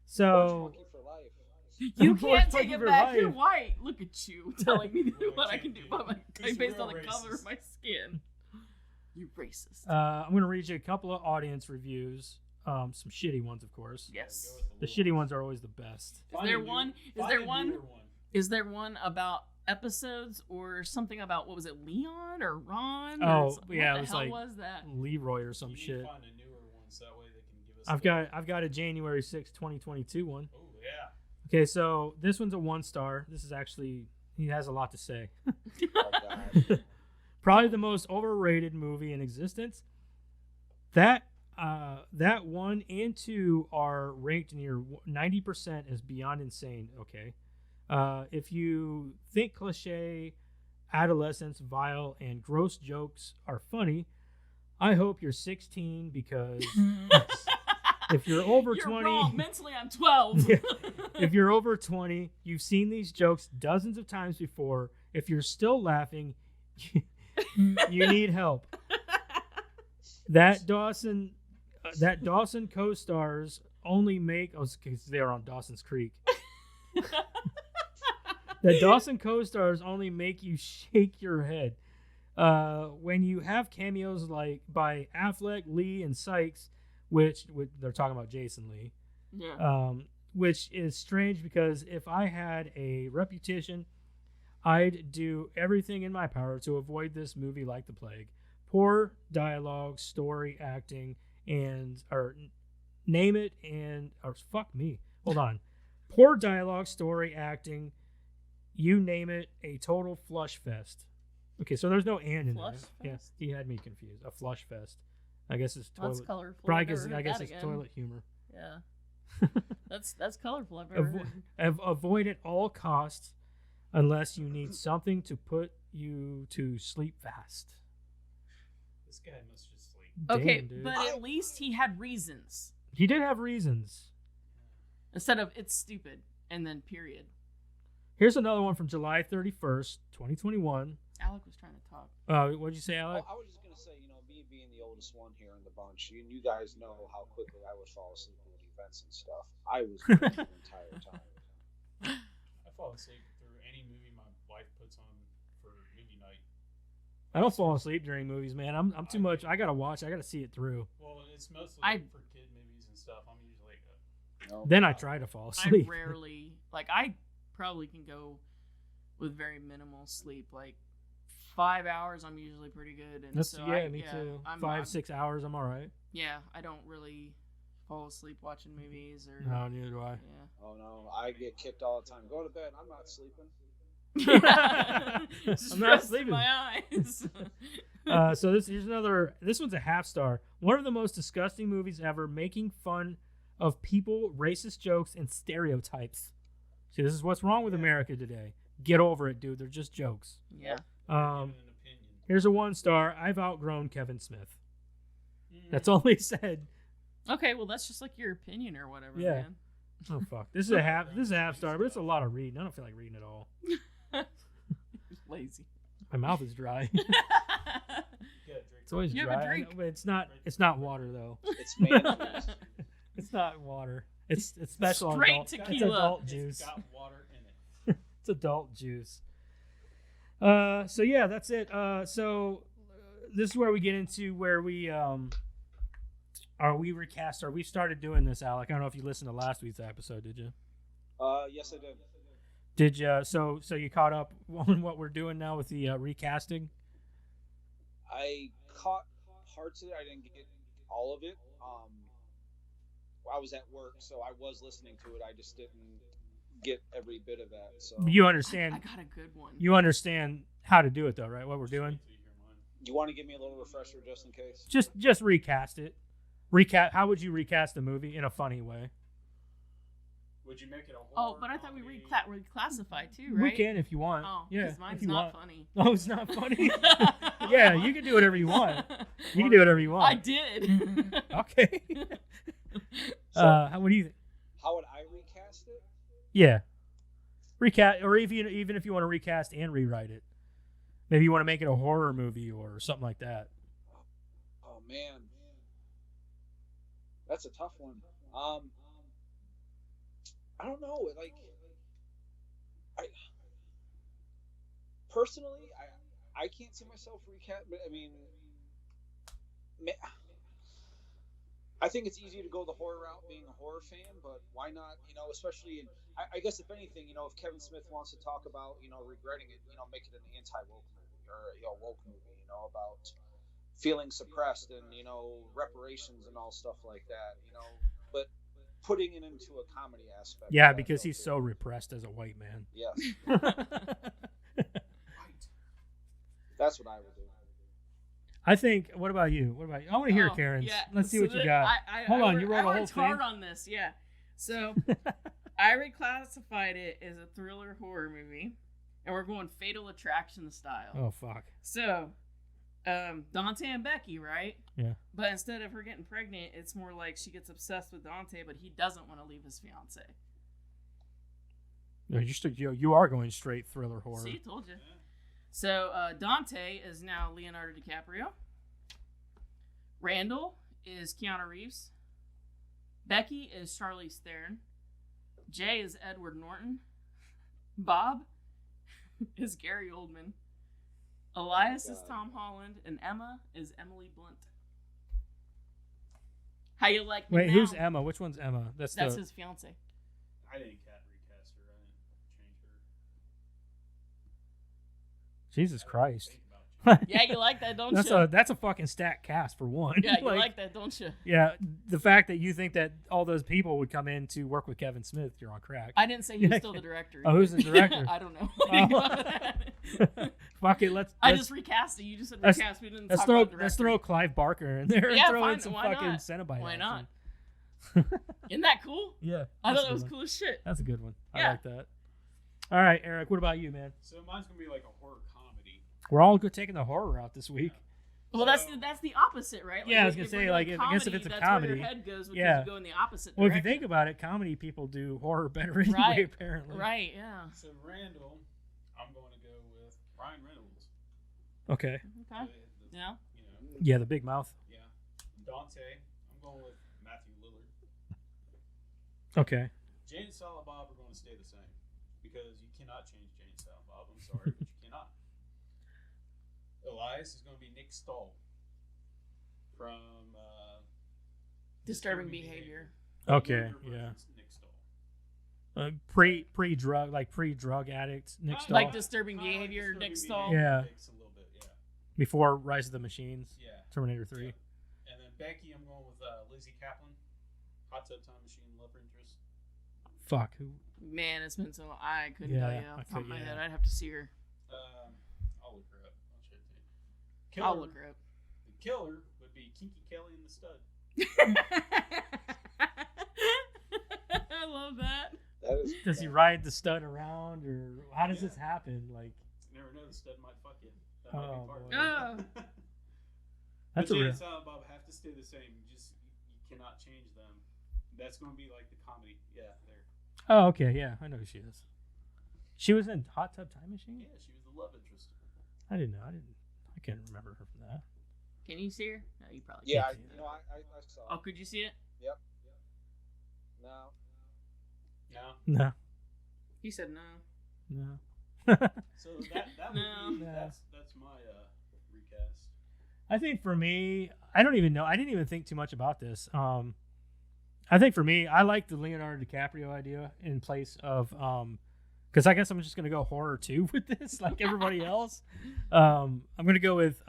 So Monkey for life. You Horse can't take monkey it for back. You're life. white. Look at you telling me What what I I can do can't by do. my Who's based the on the real color of racist? my skin. You racist. I'm gonna read you a couple of audience reviews. Some shitty ones, of course. Yes. Go with The little shitty ones are always the best. Is there one? Is there one? newer one? Is there one about episodes or something about what was it, Leon or Ron? Oh, or something? yeah, What it the was hell like was that? Leroy or some You need shit. to find a newer one so that way they can give us. I've got a January 6, 2022 one. Oh yeah. Okay, so this one's a 1-star. This is actually he has a lot to say. Oh, God. Probably the most overrated movie in existence. That 1 and 2 are ranked near 90% as beyond insane. Okay, if you think cliche, adolescence, vile, and gross jokes are funny, I hope you're 16 because if you're over You're 20, wrong. Mentally, I'm 12. Yeah. If you're over 20, you've seen these jokes dozens of times before. If you're still laughing, you need help. That Dawson co-stars only make because they're on Dawson's Creek. That Dawson co-stars only make you shake your head. When you have cameos like by Affleck, Lee, and Sykes, which they're talking about Jason Lee. Yeah. Which is strange because if I had a reputation, I'd do everything in my power to avoid this movie like the plague. Poor dialogue, story, acting, or fuck me. Hold on. Poor dialogue, story, acting, you name it, a total flush fest. Okay, so there's no and in Flush there. fest? Yeah, he had me confused. A flush fest. I guess it's That's toilet. colorful. Probably I've never 'cause heard I guess that it's again. toilet humor. Yeah. That's colorful. I've never heard. Avoid at all costs unless you need something to put you to sleep fast. This guy must just sleep. Okay, Damn, dude. but at least he had reasons He did have reasons. instead of it's stupid and then period. Here's another one from July 31st, 2021. Alec was trying to talk. What'd you say, Alec? I was just gonna say, me being the oldest one here in the bunch, you guys know how quickly I would fall asleep with events and stuff. I was awake the entire time. I fall asleep through any movie my wife puts on for movie night. I don't fall asleep during movies, man. I'm too much. I gotta watch. I gotta see it through. Well, it's mostly I- for kid movies and stuff. I'm usually No, Then I try to fall I asleep. rarely I probably can go with very minimal sleep. Like 5 hours, I'm usually pretty good. And That's so me too. I'm 5-6 hours, I'm all right. Yeah, I don't really fall asleep watching movies or. No, neither do I. Yeah. Oh no, I get kicked all the time. Go to bed. I'm not sleeping. Just I'm not resting sleeping. my eyes. So here's another. This one's a half-star. One of the most disgusting movies ever, making fun of people, racist jokes, and stereotypes. See, this is what's wrong with America today. Get over it, dude. They're just jokes. Yeah. giving an opinion. Here's a 1-star. I've outgrown Kevin Smith. That's all he said. Okay, well that's just like your opinion or whatever, Yeah. man. Oh fuck. This is a half star, but it's a lot of reading. I don't feel like reading at all. Lazy. My mouth is dry. You gotta drink. It's always You have a dry. I drink. know, but it's not water though. It's mayonnaise. It's not water. It's special Straight adult. tequila. It's adult It's juice. got water in it. It's adult juice. So yeah, that's it. This is where we get into where we recast or we started doing this, Alec. I don't know if you listened to last week's episode, did you? Yes, I did. Did you? So you caught up on what we're doing now with the recasting? I caught parts of it. I didn't get all of it. I was at work, so I was listening to it. I just didn't get every bit of that. So You I understand? got a good one. You understand how to do it though, right? What we're doing? Wait till you hear mine. you want to give me a little refresher just in case? Just recast it. Recast. How would you recast the movie in a funny way? Would you make it a horror? Oh, but I thought we comedy? reclassified too, right? We can if you want. Oh, yeah, because mine's if you not want. funny. Oh, it's not funny. Yeah, you can do whatever you want. You can do whatever you want. I did. Okay. What do you think? How would I recast it? Yeah. Recast, or even if you want to recast and rewrite it. Maybe you want to make it a horror movie or something like that. Oh man, that's a tough one. I don't know. Like, I personally, I can't see myself recast. But I mean, I think it's easy to go the horror route, being a horror fan. But why not? You know, especially in. I guess if anything, you know, if Kevin Smith wants to talk about, you know, regretting it, you know, make it an anti-woke movie or woke movie, you know, about feeling suppressed and, you know, reparations and all stuff like that, you know, but putting it into a comedy aspect. Yeah, because he's so repressed as a white man. Yes. That's what I would do. I think. What about you? I want to hear Karen's. Yeah. Let's see what you got. Hold on, you wrote a whole worked thing. hard on this, yeah. So I reclassified it as a thriller horror movie, and we're going Fatal Attraction style. Oh fuck. So, Dante and Becky, right? Yeah. But instead of her getting pregnant, it's more like she gets obsessed with Dante, but he doesn't want to leave his fiance. No, you are going straight thriller horror. See, told you. So Dante is now Leonardo DiCaprio. Randall is Keanu Reeves. Becky is Charlize Theron. Jay is Edward Norton. Bob is Gary Oldman. Elias is Tom Holland. And Emma is Emily Blunt. How you like me Wait, now? who's Emma? Which one's Emma? That's his fiance. I didn't recast her. I didn't change her. Jesus Christ. Yeah, you like that, don't That's you? that's a fucking stacked cast for one. Yeah, you like that, don't you? Yeah, the fact that you think that all those people would come in to work with Kevin Smith, you're on crack. I didn't say he was still the director. Oh, who's the director? I don't know. Fuck it, let's I just recast it. You just said recast. We didn't talk about director. let's throw Clive Barker in there Yeah, and throw in fine, some why fucking not? Cenobite. Why action. not? Isn't that cool? Yeah. I that's thought a that was good one. cool as shit. That's a good one. I Yeah. like that. All right, Eric, what about you, man? So mine's gonna be like a horror comedy. We're all good taking the horror out this week. Well, So- that's the opposite, right? Yeah, I was gonna if say, we're doing like, I guess if it's a that's comedy, where your head goes because yeah. you go in the opposite Well, if direction. you think about it, comedy people do horror better anyway, Right. apparently. Right, yeah. So Randall, I'm going to go with Ryan Reynolds. Okay. Okay. The- Yeah. You know, Yeah, the big mouth. yeah. Dante, I'm going with Matthew Lillard. Okay. Jane and Silent Bob are going to stay the same because you cannot change Jane and Silent Bob. I'm sorry, but you cannot. Elias is going to be Nick Stahl from Disturbing Behavior. Okay, Younger yeah. version's Nick Stahl. Pre-drug addict Nick Stahl. Like Disturbing Kinda like Behavior, Disturbing Nick Stahl. Behavior Yeah. mix a little bit, yeah. Before Rise of the Machines, Yeah. Terminator 3. Yeah. And then Becky, I'm going with Lizzie Kaplan, Hot Tub Time Machine love interest. Fuck. Who? Man, it's been so long. I couldn't Yeah, tell you off the top of my head. I'd have to see her. I'll look her up. I'll show it to you. Killer, I'll look her up. The killer would be Kinky Kelly and the Stud. I love that. That is. Does he ride the stud around, or how does this happen? Like, You never know, the stud might fuck you. That might Oh, be part boy. Oh. of it. that's but a Jane real. and Silent Bob have to stay the same. You cannot change them. That's going to be like the comedy. Yeah, there. Oh, okay, yeah, I know who she is. She was in Hot Tub Time Machine. Yeah, she was the love interest. I didn't know. I can't remember her from that. Can you see her? No, you probably Yeah, can't. I saw. Oh, could you see it? Yep. No. No. No, He said no. no. So that would No. be, that's my recast. I think for me, I don't even know. I didn't even think too much about this. I think for me, I like the Leonardo DiCaprio idea in place of, because I guess I'm just gonna go horror too with this, like everybody else. I'm gonna go with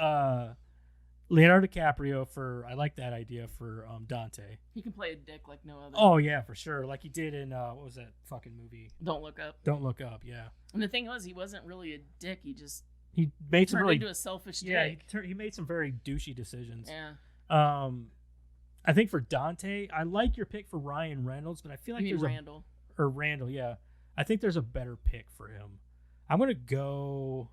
Leonardo DiCaprio for. I like that idea for Dante. He can play a dick like no other. Oh yeah, for sure. Like he did in what was that fucking movie? Don't Look Up. Don't Look Up. Yeah, And the thing was, he wasn't really a dick. He just he made some turned really into a selfish yeah. dick. He made some very douchey decisions. Yeah. I think for Dante, I like your pick for Ryan Reynolds, but I feel like You mean there's Randall. or Randall. Yeah, I think there's a better pick for him. I'm gonna go.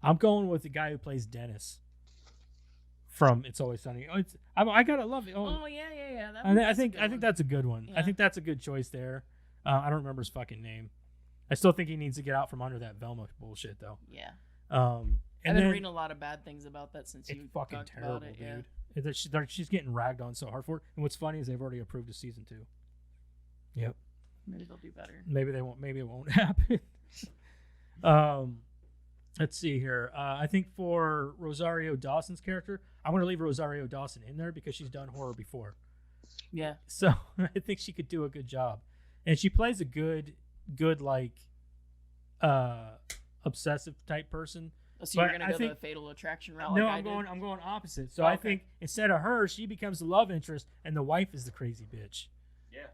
I'm going with the guy who plays Dennis from It's Always Sunny. I gotta love it. Oh yeah. I think that's a good one. Yeah. I think that's a good choice there. I don't remember his fucking name. I still think he needs to get out from under that Velma bullshit though. Yeah. And I've been then, reading a lot of bad things about that since you it's fucking talked terrible, about it. dude. Yeah. She's getting ragged on so hard for it. And what's funny is they've already approved a season 2. Yep. Maybe they'll do better. Maybe they won't. Maybe it won't happen. Let's see here. I think for Rosario Dawson's character, I'm going to leave Rosario Dawson in there because she's done horror before. Yeah. So I think she could do a good job, and she plays a good like obsessive type person. So But you're gonna I go think- the Fatal Attraction route? No, like I'm going opposite. So Oh, I okay. think instead of her, she becomes the love interest, and the wife is the crazy bitch. Yeah.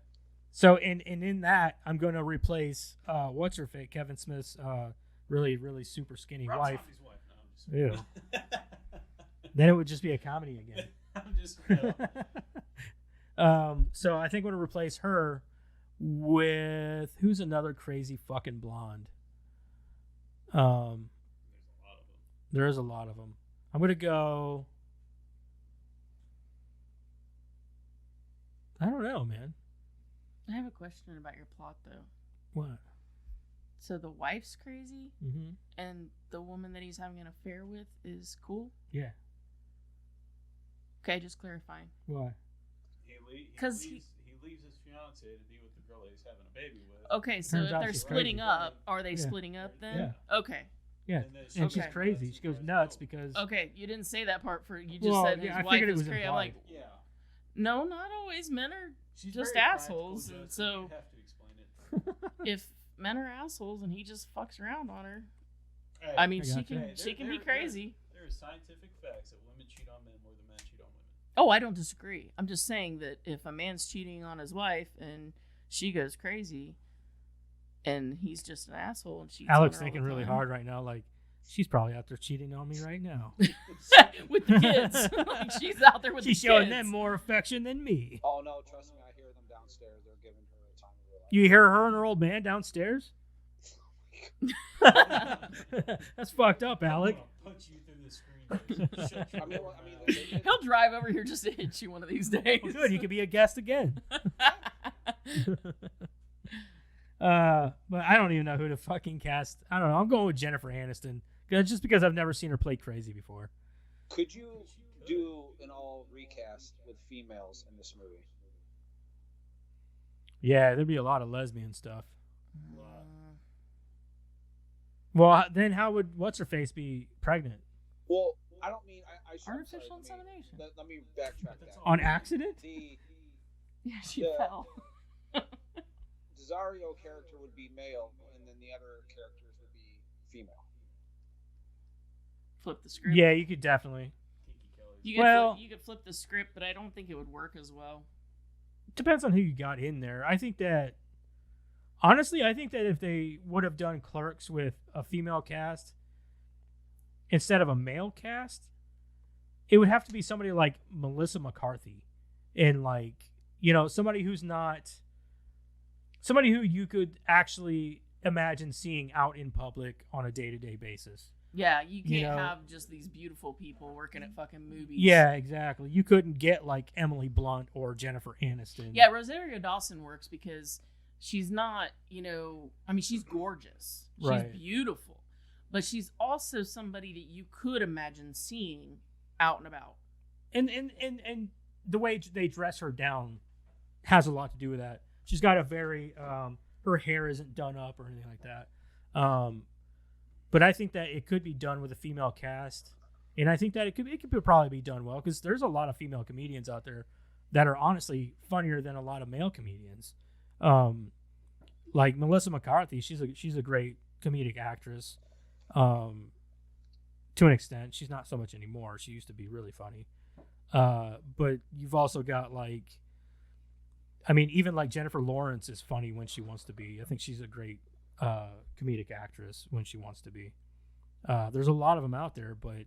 So in that, I'm going to replace what's her face, Kevin Smith's really super skinny Rob wife. Zombie's wife. No, I'm just Ew. Then it would just be a comedy again. I'm just. You know, So I think we're going to replace her with who's another crazy fucking blonde. there's a lot of them. There is a lot of them. I'm going to go. I don't know, man. I have a question about your plot though. What? So the wife's crazy, Mm-hmm. and the woman that he's having an affair with is cool. Yeah. Okay, just clarifying. Why? He 'Cause leaves his fiance to be with the girl that he's having a baby with. Okay, so Turns if out they're she's splitting crazy. up, are they Yeah. splitting up then? Okay. Yeah. And, then And she's Okay. crazy. She goes nuts because. Okay, you didn't say that part for you just Well, said yeah, I his wife figured it is was crazy. I'm like, implied. Yeah. no, not always. Men are She's just very practical, assholes, and Justin. so You have to explain it. if men are assholes and he just fucks around on her, Hey, I mean, I she gotcha. can Hey, she can be there- crazy. There are scientific facts that women cheat on men more than men cheat on women. Oh, I don't disagree. I'm just saying that if a man's cheating on his wife and she goes crazy, and he's just an asshole and cheats Alec's on her all thinking the really time. hard right now. Like, she's probably out there cheating on me right now. with the kids. Like, she's out there with She's the showing kids. them more affection than me. Oh no, trust me, I hear them downstairs. They're giving her a time of her life. You hear her and her old man downstairs? That's fucked up, Alec. I'm gonna punch you through the screen. Shut your I mean, old I mean, mouth. He'll drive over here just to hit you one of these days. Well, good, he could be a guest again. But I don't even know who to fucking cast. I don't know. I'm going with Jennifer Aniston. Just because I've never seen her play crazy before. Could you do an all recast with females in this movie? Yeah, there'd be a lot of lesbian stuff. Well, then how would what's-her-face be pregnant? Well, I don't mean I'm sorry, Artificial let me- insemination. Let me backtrack that. On accident? The Yeah, she Yeah. fell. Cesario character would be male, and then the other characters would be female. Flip the script. Yeah, you could definitely. Kiki Kelly. You could Well- flip, you could flip the script, but I don't think it would work as well. Depends on who you got in there. I think that honestly, I think that if they would have done Clerks with a female cast instead of a male cast, it would have to be somebody like Melissa McCarthy, and like, you know, somebody who you could actually imagine seeing out in public on a day-to-day basis. Yeah, you can't You know- have just these beautiful people working at fucking movies. Yeah, exactly. You couldn't get like Emily Blunt or Jennifer Aniston. Yeah, Rosario Dawson works because she's not, you know, I mean, she's gorgeous. She's Right. beautiful. But she's also somebody that you could imagine seeing out and about. And the way they dress her down has a lot to do with that. She's got a very her hair isn't done up or anything like that. But I think that it could be done with a female cast, and I think that it could probably be done well because there's a lot of female comedians out there that are honestly funnier than a lot of male comedians. Like Melissa McCarthy, she's a great comedic actress. To an extent, she's not so much anymore. She used to be really funny. But you've also got like, I mean, even like Jennifer Lawrence is funny when she wants to be. I think she's a great comedic actress when she wants to be. There's a lot of them out there, but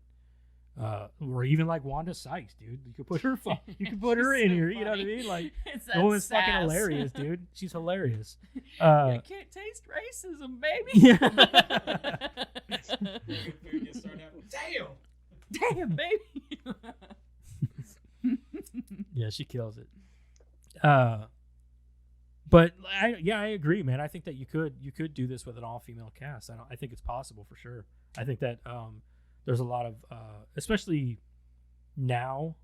Or even like Wanda Sykes, dude. You could put her. You could put her She's in so here. You know what I funny. mean? Like It's the that woman's fucking sass. hilarious, dude. She's hilarious. I can't taste racism, baby. Yeah. Food gets started happening. Damn. Damn, baby. Yeah, she kills it. But I agree, man. I think that you could do this with an all-female cast. I think it's possible for sure. I think that there's a lot of especially now.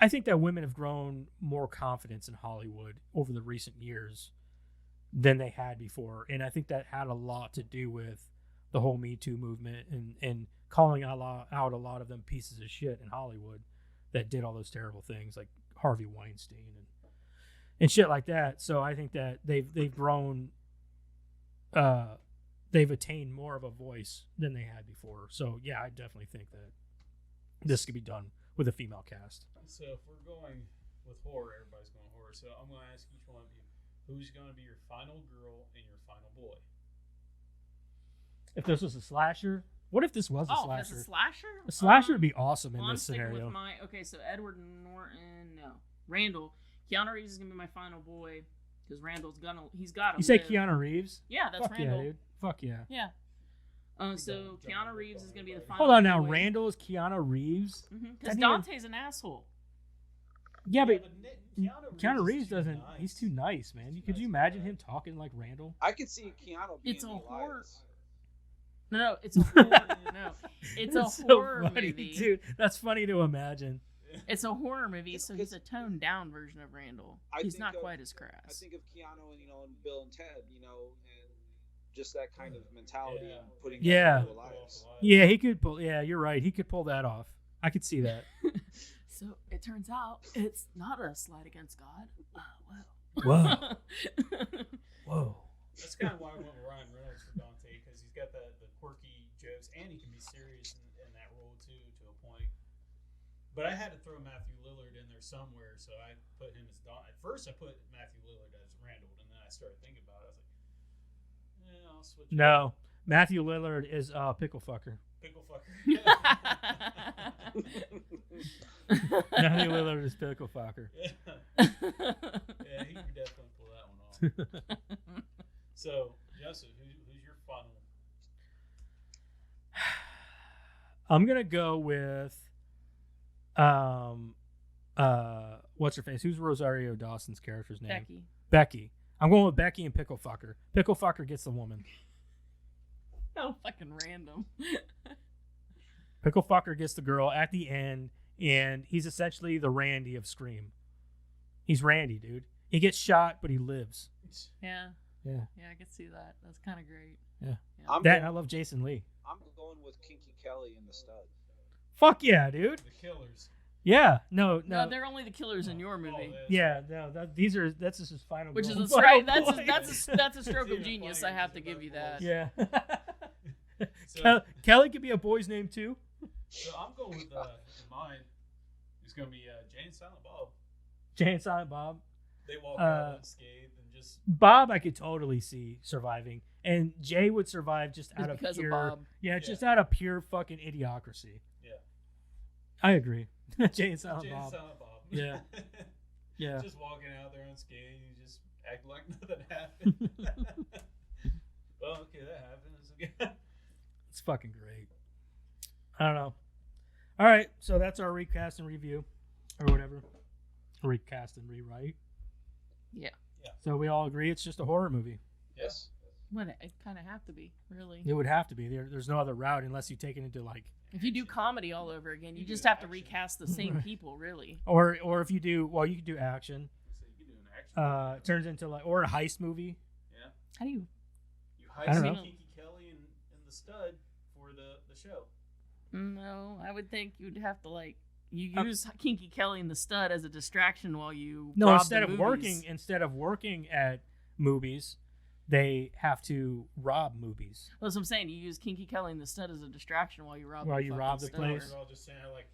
I think that women have grown more confidence in Hollywood over the recent years than they had before, and I think that had a lot to do with the whole Me Too movement and calling out a lot of them pieces of shit in Hollywood that did all those terrible things, like Harvey Weinstein and shit like that. So I think that they've grown, they've attained more of a voice than they had before. So yeah, I definitely think that this could be done with a female cast. So if we're going with horror, everybody's going horror. So I'm going to ask each one of you, who's going to be your final girl and your final boy? If this was a slasher, what if this was a Oh, slasher? that's a slasher? A slasher would be awesome in Well, I'm this sticking scenario. with okay, so Edward Norton, no. Randall. Keanu Reeves is going to be my final boy because he's got to You say live. Keanu Reeves? Yeah, that's Fuck Randall. yeah, dude. Fuck yeah. Yeah. So Keanu Reeves is going to be the final Hold on now, boy. Randall is Keanu Reeves? Because That even- Dante's an asshole. Yeah, but Keanu is Reeves too doesn't. nice. He's too nice, man. Too Could you nice imagine for him talking like Randall? I could see Keanu being It's a Elias. horror. No, it's a horror. No, it's a That's horror so funny, movie. dude. That's funny to imagine. It's a horror movie, so he's a It's- toned down version of Randall. I He's think not of- quite as I crass. think of Keanu and and Bill and Ted, and just that kind of mentality Yeah. and putting Yeah. that into Elias. Yeah, he could pull. Yeah, you're right. He could pull that off. I could see that. So it turns out it's not a slight against God. Whoa. Whoa. That's kind of why I went with Ryan Reynolds for Dante, because he's got the quirky jokes, and he can be serious in that role too, to a point. But I had to throw Matthew Lillard in there somewhere, so I put him as Dante. At first, I put Matthew Lillard as Randall, and then I started thinking about it. I was like, I'll switch. it No, Matthew Lillard is pickle fucker. Pickle fucker. Matthew Lillard is pickle fucker. Yeah, he can definitely pull that one off. So, Joseph, who's your final? I'm gonna go with what's her face? Who's Rosario Dawson's character's name? Becky. Becky. I'm going with Becky and Pickle Fucker. Pickle Fucker gets the woman. How fucking random. Pickle Fucker gets the girl at the end, and he's essentially the Randy of Scream. He's Randy, dude. He gets shot, but he lives. Yeah. Yeah. Yeah, I can see that. That's kind of great. Yeah. I'm That going, I love Jason Lee. I'm going with Kinky Kelly and the Stud. Fuck yeah, dude. The Killers. Yeah. No. No, they're only the killers in your movie. Yeah. No. That's just his final. Which is goal. a Final straight, that's boy. that's a stroke It's of even genius. funnier I have to because give you of that. Yeah. So, Kelly could be a boy's name too. so I'm going with mine. It's going to be Jay and Silent Bob. Jay and Silent Bob. They walk out unscathed and just. Bob, I could totally see surviving, and Jay would survive just out of because pure. of Bob. Yeah, just out of pure fucking idiocracy. Yeah. I agree. Jay and Silent Jay Bob. and Silent Bob. Yeah. Yeah. Just walking out there unscathed, you just act like nothing happened. Well, okay, that happens. Okay. It's fucking great. I don't know. All right, so that's our recast and review, or whatever. Recast and rewrite. Yeah. So we all agree it's just a horror movie. Yes. Well, it kind of have to be, really. It would have to be. There's no other route unless you take it into like, If you do comedy all over again, you You just do have to action. recast the same Right. people, really. or if you do, well, you could do action. So you can do an action. It turns into like, or a heist movie. Yeah. How do you? You I don't heist know. Kinky Kelly and the Stud for the show. No, I would think you'd have to you Uh, use Kinky Kelly and the Stud as a distraction while you No, rob instead the of movies. working at movies, they have to rob movies. That's what I'm saying. You use Kinky Kelly and the Stud as a distraction while you rob. While the you fucking rob the store. place. We're all just saying like,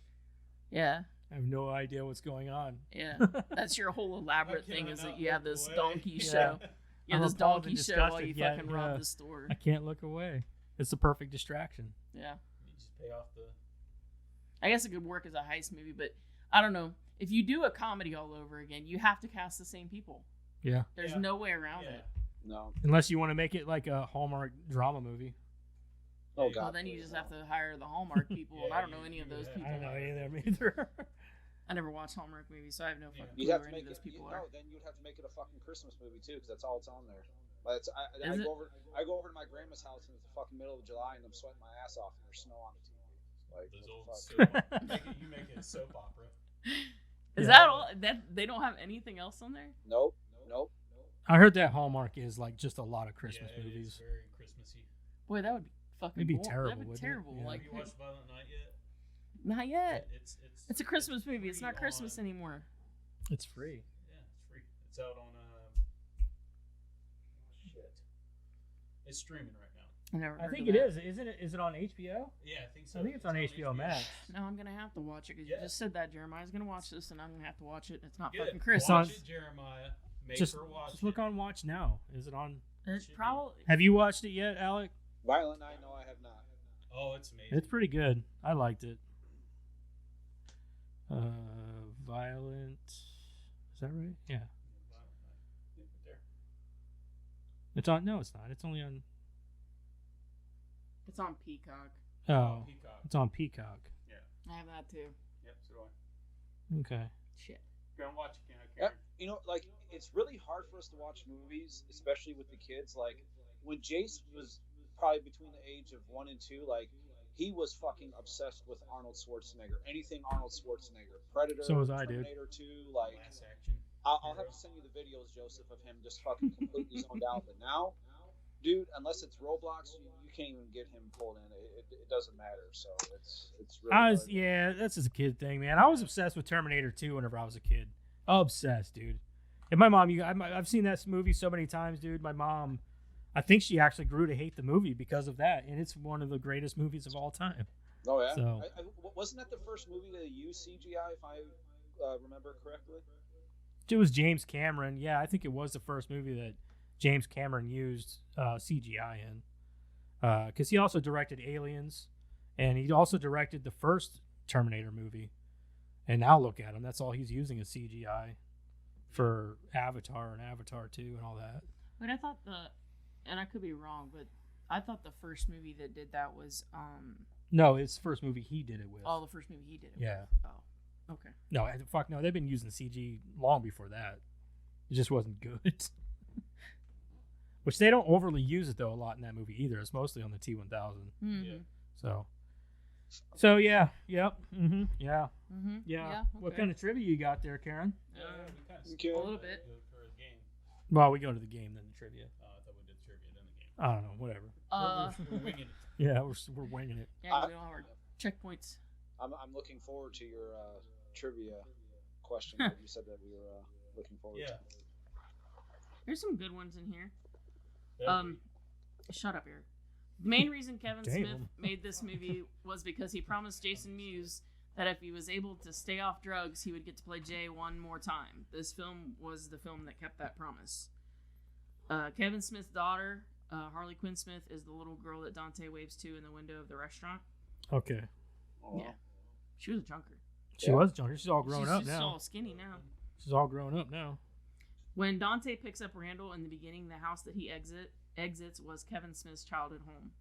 Yeah, I have no idea what's going on. yeah. That's your whole elaborate Why thing can't is I that not you have look this away? donkey Yeah. show. You have I'm this appalled donkey and show while disgusted, you yeah, fucking yeah. rob the store. I can't look away. It's the perfect distraction. Yeah. you just pay off the I guess it could work as a heist movie, but I don't know. If you do a comedy all over again, you have to cast the same people. Yeah. There's no way around it. No. Unless you want to make it like a Hallmark drama movie. Oh God. Well, then you just have to hire the Hallmark people, and I don't know any of those people. I don't know any of them either. I never watched Hallmark movies, so I have no fucking You'd clue have who to any make of those it. people No, are. then you'd have to make it a fucking Christmas movie too, because that's all it's on there. But I Is it? go over to my grandma's house in the fucking middle of July, and I'm sweating my ass off, and there's snow on the TV. Like, Those what old the fuck? soap you make it a soap opera. Is Yeah. that all? That they don't have anything else on there? Nope. I heard that Hallmark is like just a lot of Christmas yeah, movies. It's very Christmassy. Boy, that would be fucking. It'd be boring. terrible, That'd be wouldn't it? terrible. Yeah. Like, Have you watched Violent Night yet? not yet. It's It's a Christmas movie. It's free not Christmas on- anymore. It's free. Yeah, it's free. It's out on shit. It's streaming right now. I never. I heard think of it that. is. Isn't it? Is it on HBO? Yeah, I think so. I think it's on HBO Max. No, I'm gonna have to watch it because Yeah. you just said that Jeremiah's gonna watch this, and I'm gonna have to watch it. It's not Good. fucking Christmas. on- Watch it, Jeremiah. Make Just, her watch just look it. on Watch Now. Is it on? It's should be. probably. Have you watched it yet, Alec? Violent Night? No, I have not. Oh, it's amazing. It's pretty good. I liked it. Violent. Is that right? Yeah. Violent Night. Yeah, right there. It's on. No, it's not. It's only on. It's on Peacock. Oh, Peacock. it's on Peacock. I have that too. Yep, so do I. Okay. Shit. Go and watch it, Yeah, Karen. like it's really hard for us to watch movies, especially with the kids. Like when Jace was probably between the age of 1 and 2, like he was fucking obsessed with Arnold Schwarzenegger. Anything Arnold Schwarzenegger, Predator, So was I, dude. Terminator 2. Like Last action. I'll have to send you the videos, Joseph, of him just fucking completely zoned out. But now, dude, unless it's Roblox, you can't even get him pulled in. It doesn't matter. So it's really hard. Yeah, that's just a kid thing, man. I was obsessed with Terminator 2 whenever I was a kid. Obsessed, dude. And my mom, I've seen that movie so many times, dude. My mom, I think she actually grew to hate the movie because of that, and it's one of the greatest movies of all time. Oh yeah. So- Wasn't that the first movie to use CGI, if I remember correctly? It was James Cameron. Yeah, I think it was the first movie that James Cameron used CGI in. Because he also directed Aliens, and he also directed the first Terminator movie. And now look at him. That's all he's using is CGI for Avatar and Avatar 2 and all that. But I thought and I could be wrong, but I thought the first movie that did that was No, it's the first movie he did it with. the first movie he did it Yeah. with. Oh. Okay. No, fuck no. They've been using CG long before that. It just wasn't good. Which they don't overly use it though a lot in that movie either. It's mostly on the T1000. Mm-hmm. Yeah. So yeah, yep, yeah. Mm-hmm. Yeah. What kind of trivia you got there, Karen? Yeah, we kind of Okay. A little bit. for a game. Well, we go to the game then the trivia. I thought we did trivia then the game. I don't know, whatever. We're winging it. Yeah, we're winging it. Yeah, we don't have our checkpoints. I'm looking forward to your trivia question that you said that we were looking forward Yeah. to. There's some good ones in here. That'd Shut up, Eric. The main reason Kevin Damn. Smith made this movie was because he promised Jason Mewes that if he was able to stay off drugs, he would get to play Jay one more time. This film was the film that kept that promise. Kevin Smith's daughter, Harley Quinn Smith, is the little girl that Dante waves to in the window of the restaurant. Okay. Oh, Yeah. She was a junker. She Yeah. was junker. She's all grown up She's now. all skinny now. She's all grown up now. When Dante picks up Randall in the beginning, the house that he exits was Kevin Smith's childhood home.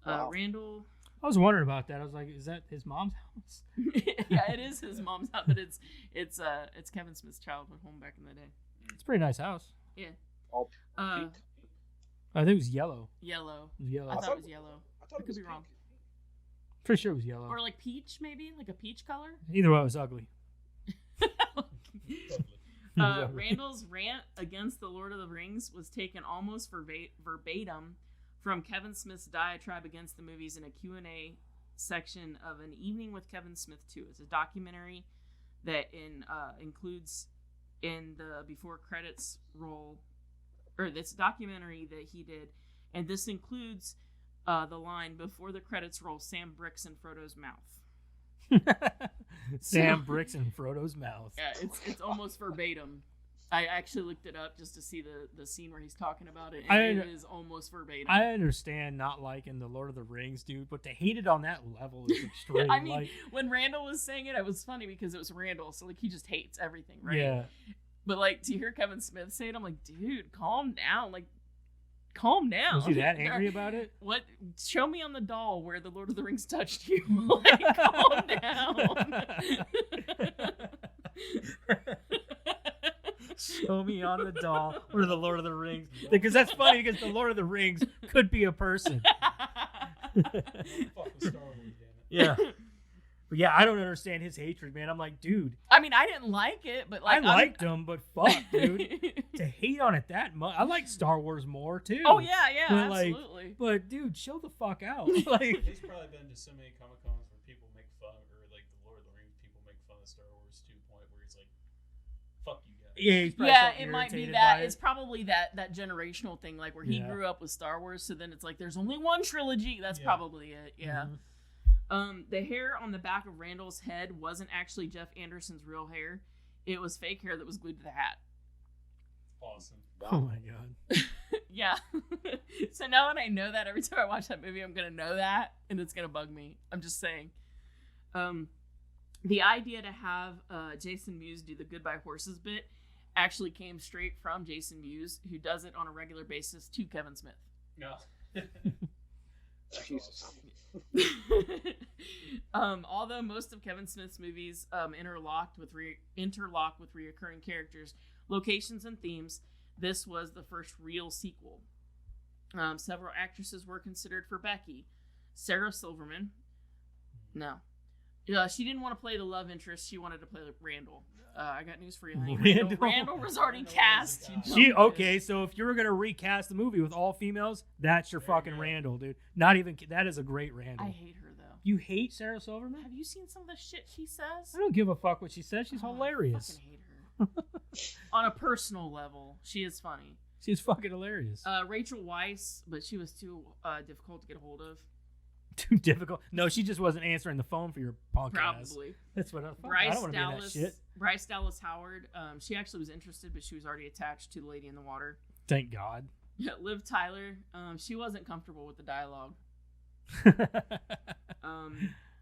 Wow. Randall, I was wondering about that. I was like, is that his mom's house? yeah, it is his mom's house, but it's Kevin Smith's childhood home back in the day. It's a pretty nice house. All Uh, pink. I think it was yellow. yellow. It was yellow. I I thought thought- it was yellow, I thought I it could was be wrong. pink. Pretty sure it was yellow. or like peach, maybe like a peach color. Either way, it was ugly. Randall's rant against the Lord of the Rings was taken almost verbatim from Kevin Smith's diatribe against the movies in a Q&A section of An Evening with Kevin Smith 2. It's a documentary that includes in the before credits roll, or this documentary that he did, and this includes the line before the credits roll, Sam bricks in Frodo's mouth. Sam bricks in Frodo's mouth. Yeah, it's almost verbatim. I actually looked it up just to see the scene where he's talking about it, I and under- it is almost verbatim. I understand not liking the Lord of the Rings, dude, but to hate it on that level is extreme. I mean, like, when Randall was saying it, it was funny because it was Randall, so like he just hates everything, right? yeah. But like to hear Kevin Smith say it, I'm like, dude, calm down. Like, calm down. Was you that angry about it? What? Show me on the doll where the Lord of the Rings touched you. Like, calm down. Show me on the doll or the Lord of the Rings. Because that's funny because the Lord of the Rings could be a person. Fuck with Star Wars, damn it. Yeah. But yeah, I don't understand his hatred, man. I'm like, dude, I mean, I didn't like it, but like I liked him, but fuck, dude. To hate on it that much. I like Star Wars more, too. Oh yeah, But, like, absolutely. But, dude, chill the fuck out. Like, He's probably been to so many Comic Cons where people make fun, or like the Lord of the Rings people make fun of Star Wars to the point where it's like, fuck you guys. yeah, he's probably Yeah, so it might be irritated that. by it. It's probably that generational thing, like where he Yeah. grew up with Star Wars, so then it's like there's only one trilogy. That's Yeah. probably it. Yeah. Mhm. The hair on the back of Randall's head wasn't actually Jeff Anderson's real hair. It was fake hair that was glued to the hat. Awesome. Oh my god. Yeah. So now that I know that, every time I watch that movie, I'm gonna know that, and it's gonna bug me. I'm just saying. The idea to have Jason Mewes do the Goodbye Horses bit actually came straight from Jason Mewes, who does it on a regular basis to Kevin Smith. No. Jesus. Although most of Kevin Smith's movies interlock with reoccurring characters, locations, and themes, this was the first real sequel. Several actresses were considered for Becky. Sarah Silverman. No. She didn't want to play the love interest. She wanted to play Randall. I got news for you, honey. Randall? Randall was already Randall cast. was the You guy. dumb Okay, bitch. so if you were gonna recast the movie with all females, that's your There you fucking go. Randall, dude. Not even that is a great Randall. I hate her, though. You hate Sarah Silverman? Have you seen some of the shit she says? I don't give a fuck what she says. She's Oh, hilarious. I fucking hate her. On a personal level, she is funny. She's fucking hilarious. Rachel Weisz, but she was too difficult to get a hold of. Too difficult. No, she just wasn't answering the phone for your punk ass. Probably. That's what I thought. I Bryce don't want to be in that Dallas. shit. Bryce Dallas Howard. She actually was interested, but she was already attached to the lady in the water. Thank God. Liv Tyler. She wasn't comfortable with the dialogue.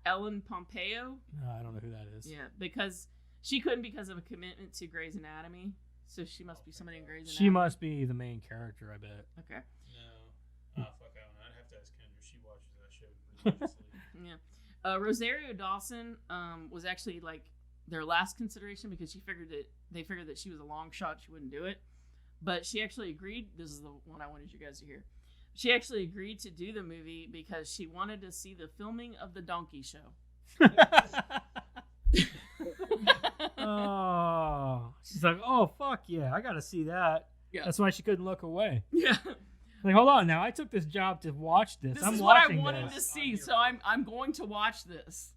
Ellen Pompeo. No, I don't know who that is. Yeah, because she couldn't because of a commitment to Grey's Anatomy. So she must be somebody in Grey's Anatomy. She must be the main character, I bet. Okay. No. Oh, fuck, I don't know. I'd have to ask Kendra. She watches that show religiously. Yeah. Rosario Dawson was actually like their last consideration because they figured that she was a long shot, she wouldn't do it. But she actually agreed. This is the one I wanted you guys to hear. She actually agreed to do the movie because she wanted to see the filming of the Donkey Show. Oh, she's like, oh fuck yeah, I gotta see that. Yeah. That's why she couldn't look away. Yeah. Like, hold on, now I took this job to watch this. This I'm is what I watching wanted this. to see, so I'm going to watch this.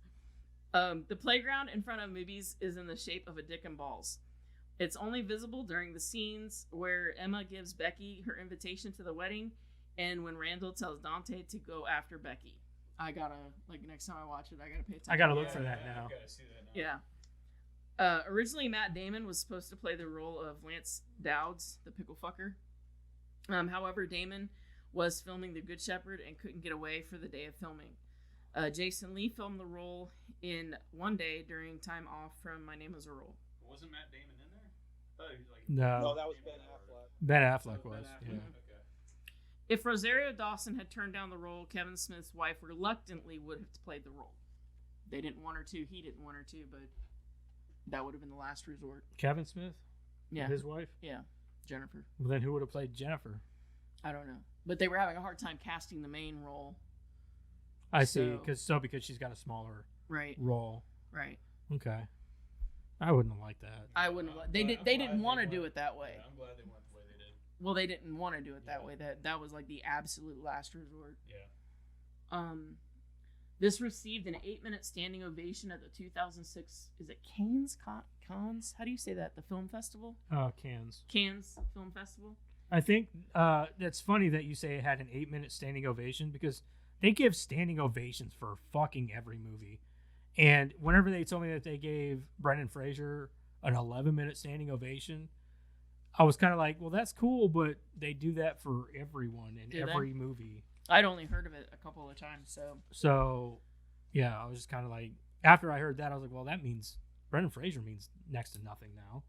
The playground in front of movies is in the shape of a dick and balls. It's only visible during the scenes where Emma gives Becky her invitation to the wedding, and when Randall tells Dante to go after Becky. I gotta, like, next time I watch it, I gotta pay attention. I gotta look for that yeah, now. I gotta see that now. Yeah. Originally, Matt Damon was supposed to play the role of Lance Dowds, the pickle fucker. However, Damon was filming The Good Shepherd and couldn't get away for the day of filming. Jason Lee filmed the role in one day during time off from My Name is Earl. Wasn't Matt Damon in there? I thought he was like. No, that was Ben Affleck. Ben Affleck Oh, was. Ben Yeah. Affleck, Okay. If Rosario Dawson had turned down the role, Kevin Smith's wife reluctantly would have played the role. They didn't want her to, he didn't want her to, but that would have been the last resort. Kevin Smith? Yeah. His wife? Yeah. Jennifer. Well, then who would have played Jennifer? I don't know. But they were having a hard time casting the main role. I see. So- Because she's got a smaller Right. role. Right. Okay. I wouldn't have liked that. I wouldn't have. They I'm didn't glad want to they do went- it that way. Yeah, I'm glad they went the way they did. Well, they didn't want to do it that Yeah. way. That was like the absolute last resort. Yeah. This received an 8-minute standing ovation at the 2006. Is it Cannes? Cannes? How do you say that? The film festival? Cannes. Cannes Film Festival. I think that's funny that you say it had an 8-minute standing ovation because they give standing ovations for fucking every movie. And whenever they told me that they gave Brendan Fraser an 11-minute standing ovation, I was kind of like, well, that's cool, but they do that for everyone in Do they? every movie. I'd only heard of it a couple of times, so. So, yeah, I was just kind of like, after I heard that, I was like, well, that means Brendan Fraser means next to nothing now.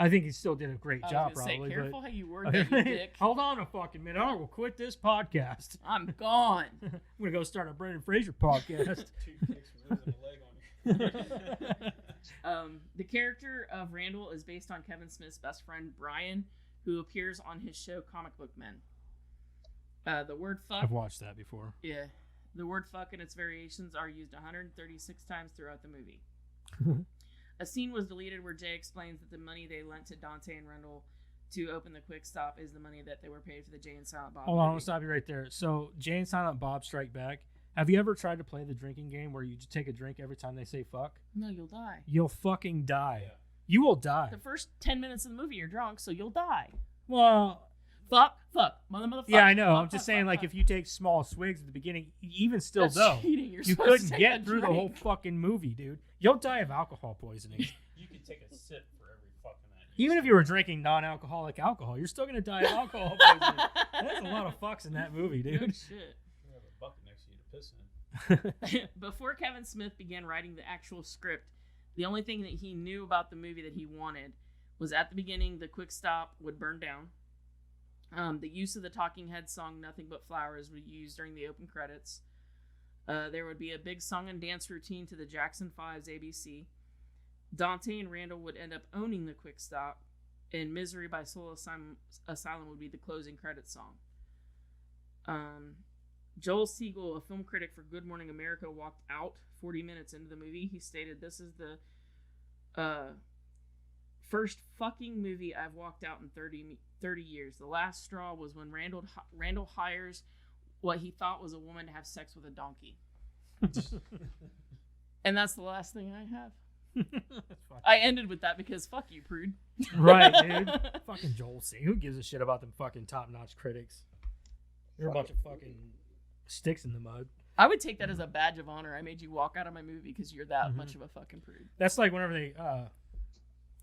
I think he still did a great job, probably. Careful but... how you word that, you dick. Hold on a fucking minute. I will quit this podcast. I'm gone. I'm going to go start a Brendan Fraser podcast. 2 kicks from losing a leg on you. The character of Randall is based on Kevin Smith's best friend, Brian, who appears on his show Comic Book Men. The word fuck. I've watched that before. Yeah. The word fuck and its variations are used 136 times throughout the movie. A scene was deleted where Jay explains that the money they lent to Dante and Randall to open the Quick Stop is the money that they were paid for the Jay and Silent Bob Hold on, movie. I'll stop you right there. So, Jay and Silent Bob Strike Back. Have you ever tried to play the drinking game where you just take a drink every time they say fuck? No, you'll die. You'll fucking die. Yeah. You will die. The first 10 minutes of the movie, you're drunk, so you'll die. Well, Fuck, motherfucker. yeah, I know. Fuck, I'm just fuck, saying, fuck, like, fuck. if you take small swigs at the beginning, even still That's though, cheating. You're you supposed couldn't to take get a through the whole drink. fucking movie, dude. You'll die of alcohol poisoning. You can take a sip for every fucking that. Even if you were drinking non-alcoholic alcohol, you're still going to die of alcohol poisoning. There's a lot of fucks in that movie, Good dude. shit. You have a bucket next to you to piss in. Before Kevin Smith began writing the actual script, the only thing that he knew about the movie that he wanted was at the beginning the Quick Stop would burn down. The use of the Talking Heads song Nothing But Flowers would be used during the open credits. There would be a big song and dance routine to the Jackson 5's ABC. Dante and Randall would end up owning the Quick Stop, and Misery by Soul Asylum would be the closing credits song. Joel Siegel, a film critic for Good Morning America, walked out 40 minutes into the movie. He stated, "This is the first fucking movie I've walked out in 30 years. The last straw was when Randall hires what he thought was a woman to have sex with a donkey." And that's the last thing I have. I ended with that because fuck you, prude. Right, dude. Fucking Joel C. Who gives a shit about them fucking top-notch critics? They're a bunch of fucking sticks in the mud. I would take that as a badge of honor. I made you walk out of my movie because you're that much of a fucking prude. That's like whenever they... I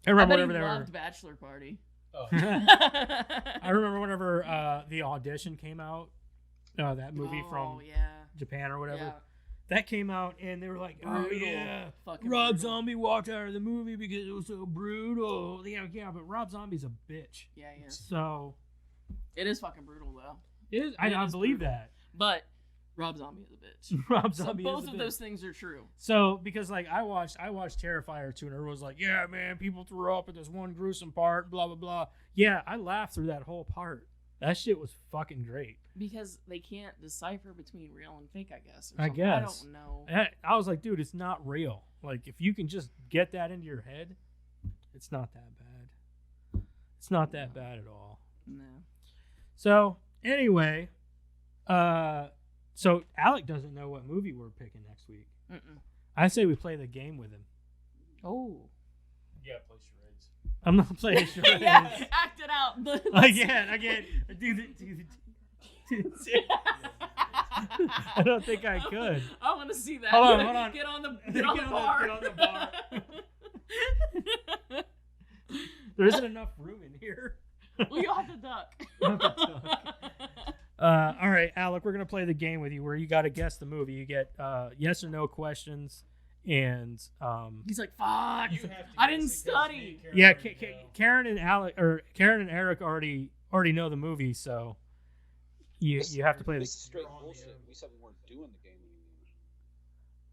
I remember bet whenever he they loved were... Bachelor Party. Oh, I remember whenever The Audition came out. That movie from yeah. Japan or whatever. Yeah. That came out and they were like, oh Brutal. yeah, Fucking Rob brutal. Zombie walked out of the movie because it was so brutal. Yeah, but Rob Zombie's a bitch. Yeah. So It is fucking brutal though. it is. It I is believe brutal. that. But Rob Zombie is a bitch. Rob So Zombie both is a of bitch. those things are true. So because like I watched Terrifier 2 and everyone was like, yeah man, people threw up at this one gruesome part, blah blah blah. Yeah, I laughed through that whole part. That shit was fucking great. Because they can't decipher between real and fake, I guess. I Or guess. I don't know. I was like, dude, it's not real. Like, if you can just get that into your head, it's not that bad. It's not that bad at all. No. So, anyway, so Alec doesn't know what movie we're picking next week. Mm-mm. I say we play the game with him. Oh. yeah, play charades. I'm not playing charades. Yeah, act it out. Again. I don't think I could. I want to see that. Hold on. Get on the Get on bar. the bar. There isn't enough room in here. Well, you'll have to duck. All right, Alec, we're going to play the game with you where you got to guess the movie. You get yes or no questions. And He's like, fuck. You have to I guess didn't because me study. and Karen yeah, already know. Karen and Eric already know the movie, so you have to play This is the. straight You're on the bullshit. air. We said we weren't doing the game anymore.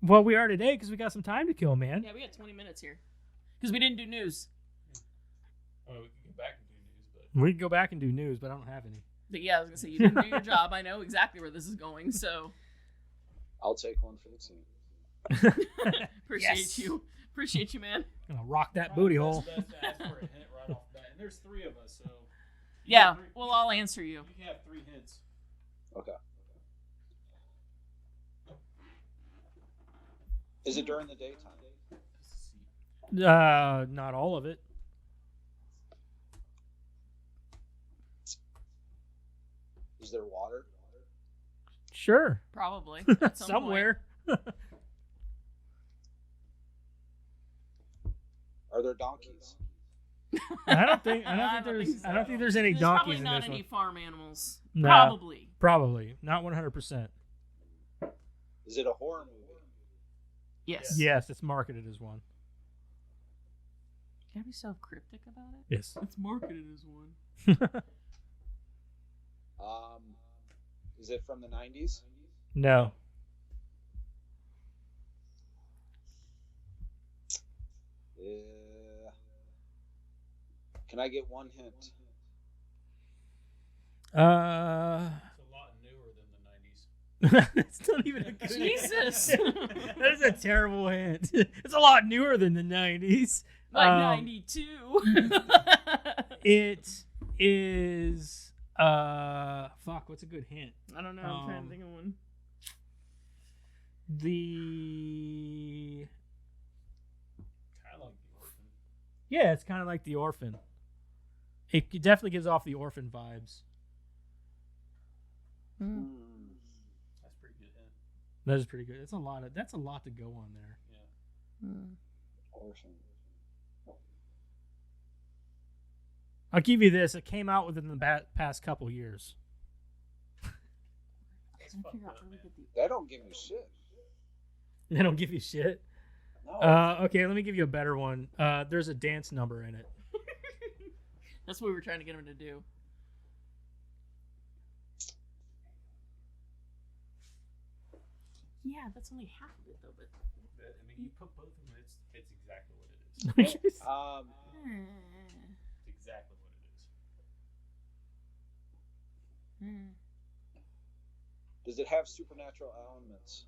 Well, we are today because we got some time to kill, man. Yeah, we got 20 minutes here. Because we didn't do news. Oh, we can go back and do news, but We can go back and do news, but I don't have any. But yeah, I was going to say, you didn't do your job. I know exactly where this is going, so I'll take one for the team. appreciate Yes. you. Appreciate you, man. Gonna rock that Right, booty that's hole. best to ask for a hint right off the bat. And there's 3 of us, so Yeah, well, I'll answer you. you can have 3 hints. Okay. Is it during the daytime? Not all of it. Is there water? Sure. Probably. At some Somewhere. Are there donkeys? I don't think there's any There's donkeys probably in not this any one. farm animals. No. Probably. Not 100%. Is it a horror movie? Yes. Yes, it's marketed as one. You gotta be so cryptic about it. Yes. It's marketed as one. Is it from the 90s? No. Can I get one hint? It's a lot newer than the 90s. It's not even a good Jesus. That is a terrible hint. It's a lot newer than the 90s. Like 92. It is fuck, what's a good hint? I don't know. I'm trying to think of one. The Kind of like The Orphan. Yeah, it's kind of like The Orphan. It definitely gives off the Orphan vibes. That's pretty good hint. That is pretty good. That's a lot to go on there. Yeah. Orphan. I'll give you this. It came out within the past couple years. That's fucked up, man. That don't give me shit. They don't give you shit. No. Okay, let me give you a better one. There's a dance number in it. That's what we were trying to get him to do. Yeah, that's only half of it though. But I mean, you put both of them, it's exactly what it is. It's exactly what it is. Does it have supernatural elements?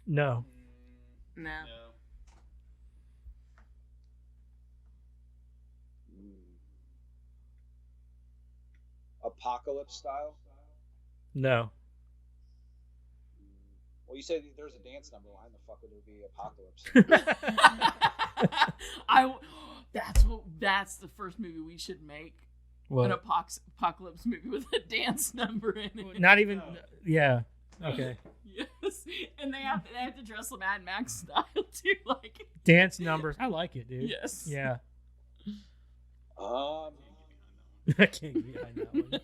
No. No. Apocalypse style? No. Well, you said there's a dance number. Why in the fuck would there be apocalypse? That's the first movie we should make. What? An apocalypse movie with a dance number in it. Not even. Yeah. Okay. Yes, and they have to dress the Mad Max style too, like Dance numbers. I like it, dude. Yes. Yeah. Um, I can't get behind that one.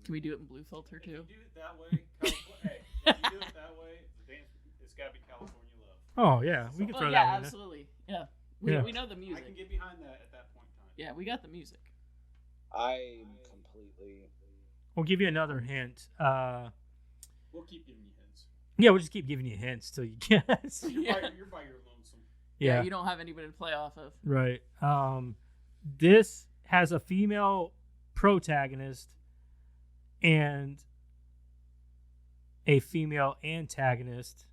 Can we do it in blue filter too? If you do it that way, if you do it that way, the dance, it's got to be California Love. Oh yeah, we can throw that one in. Absolutely. Yeah. Yeah. We know the music. I can get behind that at that point in time. Yeah, we got the music. I'm completely. We'll give you another hint. We'll keep giving you hints. Yeah, we'll just keep giving you hints till you guess. Yeah. You're by your lonesome. Yeah. You don't have anybody to play off of. Right. This has a female protagonist and a female antagonist.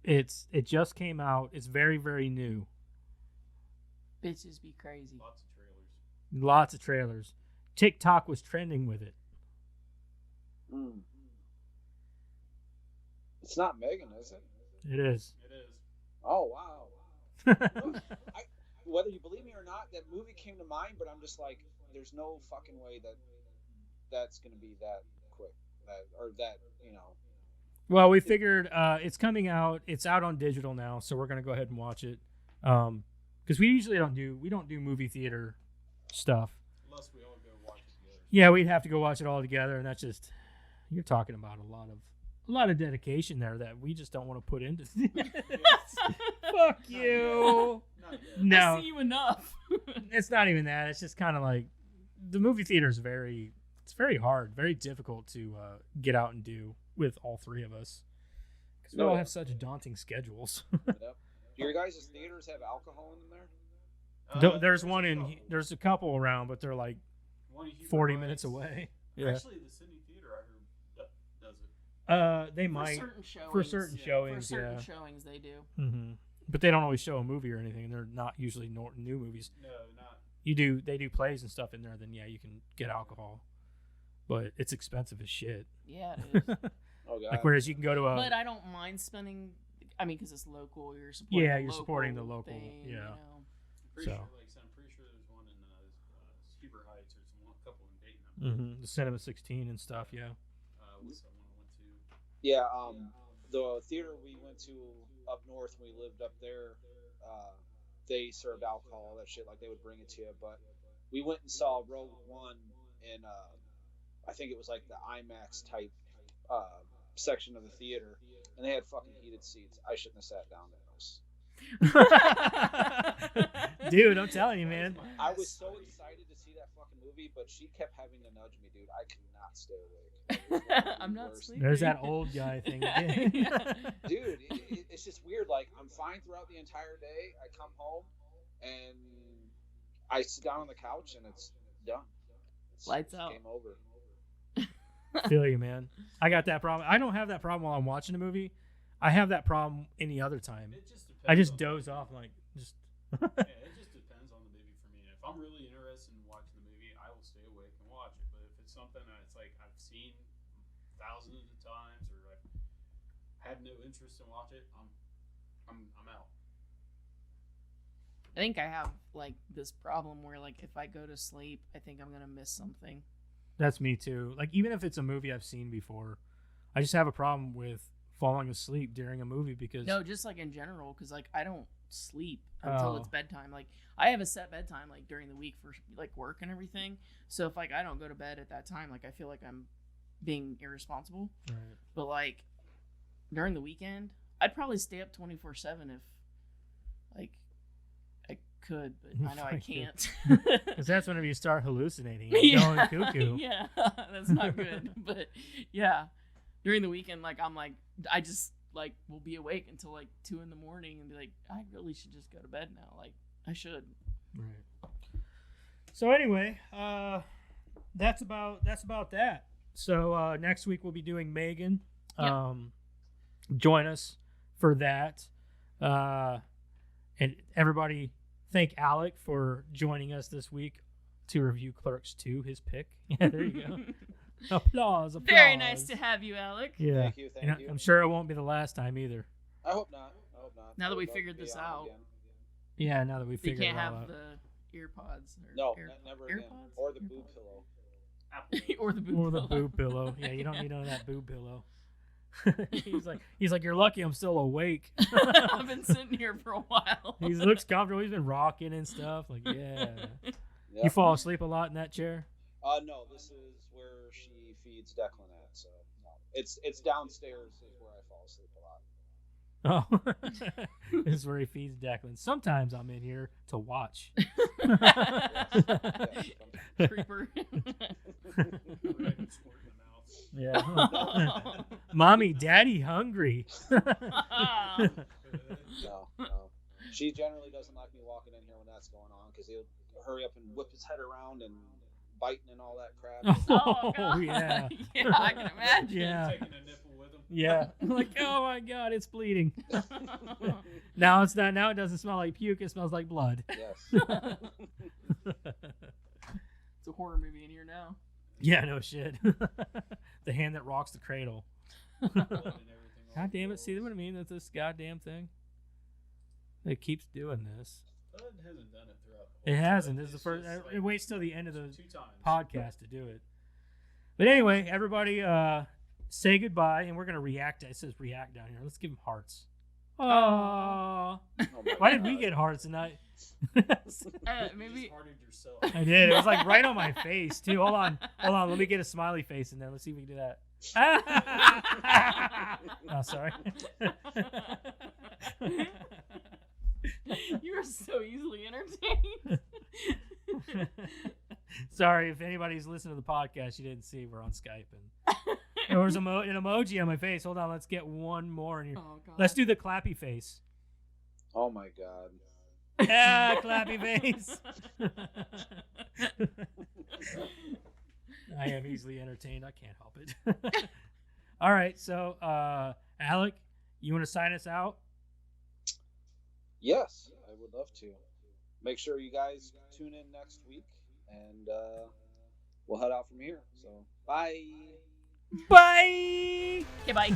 It just came out. It's very, very new. Bitches be crazy. Lots of trailers. TikTok was trending with it. It's not Megan, is it? It is. It is. Oh wow. Whether you believe me or not, that movie came to mind, but I'm just like, there's no fucking way that's gonna be that quick, Well, we figured it's coming out. It's out on digital now, so we're gonna go ahead and watch it. Because we usually don't do movie theater stuff. Unless we all go watch it together. Yeah, we'd have to go watch it all together, and that's just you're talking about a lot of dedication there that we just don't want to put into. Fuck you. No, I see you enough. It's not even that. It's just kind of like the movie theater is very hard, very difficult to get out and do with all three of us because we all have such daunting schedules. Yep. Do your guys' theaters have alcohol in there? There's one there's a couple around, but they're like 40 minutes away. Yeah. Actually, the Sydney Theater I heard does it. They might for certain showings. Showings they do. Mm-hmm. But they don't always show a movie or anything. They're not usually new movies. No, not. They do plays and stuff in there. Then yeah, you can get alcohol, but it's expensive as shit. Yeah, it is. Oh god. Like whereas you can go to a. But I don't mind spending. I mean, because it's local. You're supporting. Yeah, the you're local supporting the local. thing, Yeah. You know? I'm pretty sure there's one in Heber Heights or a couple in Dayton. The Cinema 16 and stuff. Yeah. was the one I went to. Yeah, the theater we went to up north when we lived up there, they served alcohol, that shit, like they would bring it to you. But we went and saw Rogue One in, I think it was like the IMAX type section of the theater, and they had fucking heated seats. I shouldn't have sat down in those. Dude, I'm telling you, man. I was so excited to see that fucking movie, but she kept having to nudge me, dude. I could not stay awake. I'm not sleeping. There's that old guy thing again. Dude, it's just weird. Like, I'm fine throughout the entire day. I come home and I sit down on the couch and it's done. Lights out. Game over. Feel you, man. I got that problem. I don't have that problem while I'm watching a movie. I have that problem any other time. It just depends. I just doze off, like just. Yeah, it just depends on the movie for me. If I'm really interested in watching the movie, I will stay awake and watch it. But if it's something that it's like I've seen thousands of times or I've had no interest in watch it, I'm out. I think I have like this problem where like if I go to sleep, I think I'm gonna miss something. That's me too. Like even if it's a movie I've seen before, I just have a problem with falling asleep during a movie because No, just like in general, because like I don't sleep until Oh. it's bedtime. Like I have a set bedtime like during the week for like work and everything. So if like I don't go to bed at that time, like I feel like I'm being irresponsible. Right. But like during the weekend, I'd probably stay up 24/7 if like I could, but I know I can't. Because that's whenever you start hallucinating, Yeah. going cuckoo. Yeah, that's not good. But yeah, during the weekend, like I'm like I just like will be awake until like 2 a.m. and be like, I really should just go to bed now. Like I should. Right. So anyway, that's about that. So next week we'll be doing Megan. Yep. Join us for that. And everybody, thank Alec for joining us this week to review Clerks 2, his pick. Yeah, there you go. Applause. Very nice to have you, Alec. Yeah. Thank you. And I'm sure it won't be the last time either. I hope not. Now that we I'd love figured to be this on out. again. Yeah, now that we You figured can't it all have out. the ear pods. Or No, air, never again. AirPods? Or the boob AirPods. pillow. Or the boob Or the pillow. boob pillow. Yeah, you don't need none of that boob pillow. he's like, you're lucky I'm still awake. I've been sitting here for a while. He looks comfortable. He's been rocking and stuff. Like, yeah. Yeah. You fall asleep a lot in that chair? No, this is where she feeds Declan at. So no, it's downstairs is where I fall asleep a lot. Oh, this is where he feeds Declan. Sometimes I'm in here to watch. Creeper. Yeah. Mommy, daddy hungry. No. She generally doesn't like me walking in here when that's going on because he'll hurry up and whip his head around and biting and all that crap. Oh, God. Yeah. Yeah, I can imagine. Yeah. Taking a nipple with him. Yeah. Like, oh my God, it's bleeding. Now it's not. Now it doesn't smell like puke. It smells like blood. Yes. It's a horror movie in here now. Yeah, no shit. The hand that rocks the cradle. Blood and everything all God damn over it. See what I mean with this goddamn thing? It keeps doing this. Bud hasn't done it throughout the It whole hasn't. time. This is the It's first. just It like waits till the end of the 2 times. podcast to do it. But anyway, everybody, say goodbye, and we're gonna react. It says react down here. Let's give them hearts. Oh, Oh my why did we God. get hearts tonight? Maybe. You just hearted yourself. I did. It was like right on my face too. Hold on. Let me get a smiley face in there. Let's see if we can do that. Oh, sorry. You are so easily entertained. Sorry if anybody's listening to the podcast, you didn't see we're on Skype and there was an emoji on my face. Hold on, let's get one more. In Oh, God. Let's do the clappy face. Oh my God. Ah, clappy face. I am easily entertained. I can't help it. All right, so Alec, you want to sign us out? Yes, I would love to. Make sure you guys tune in next week, and we'll head out from here. So, bye. Bye. Okay, bye.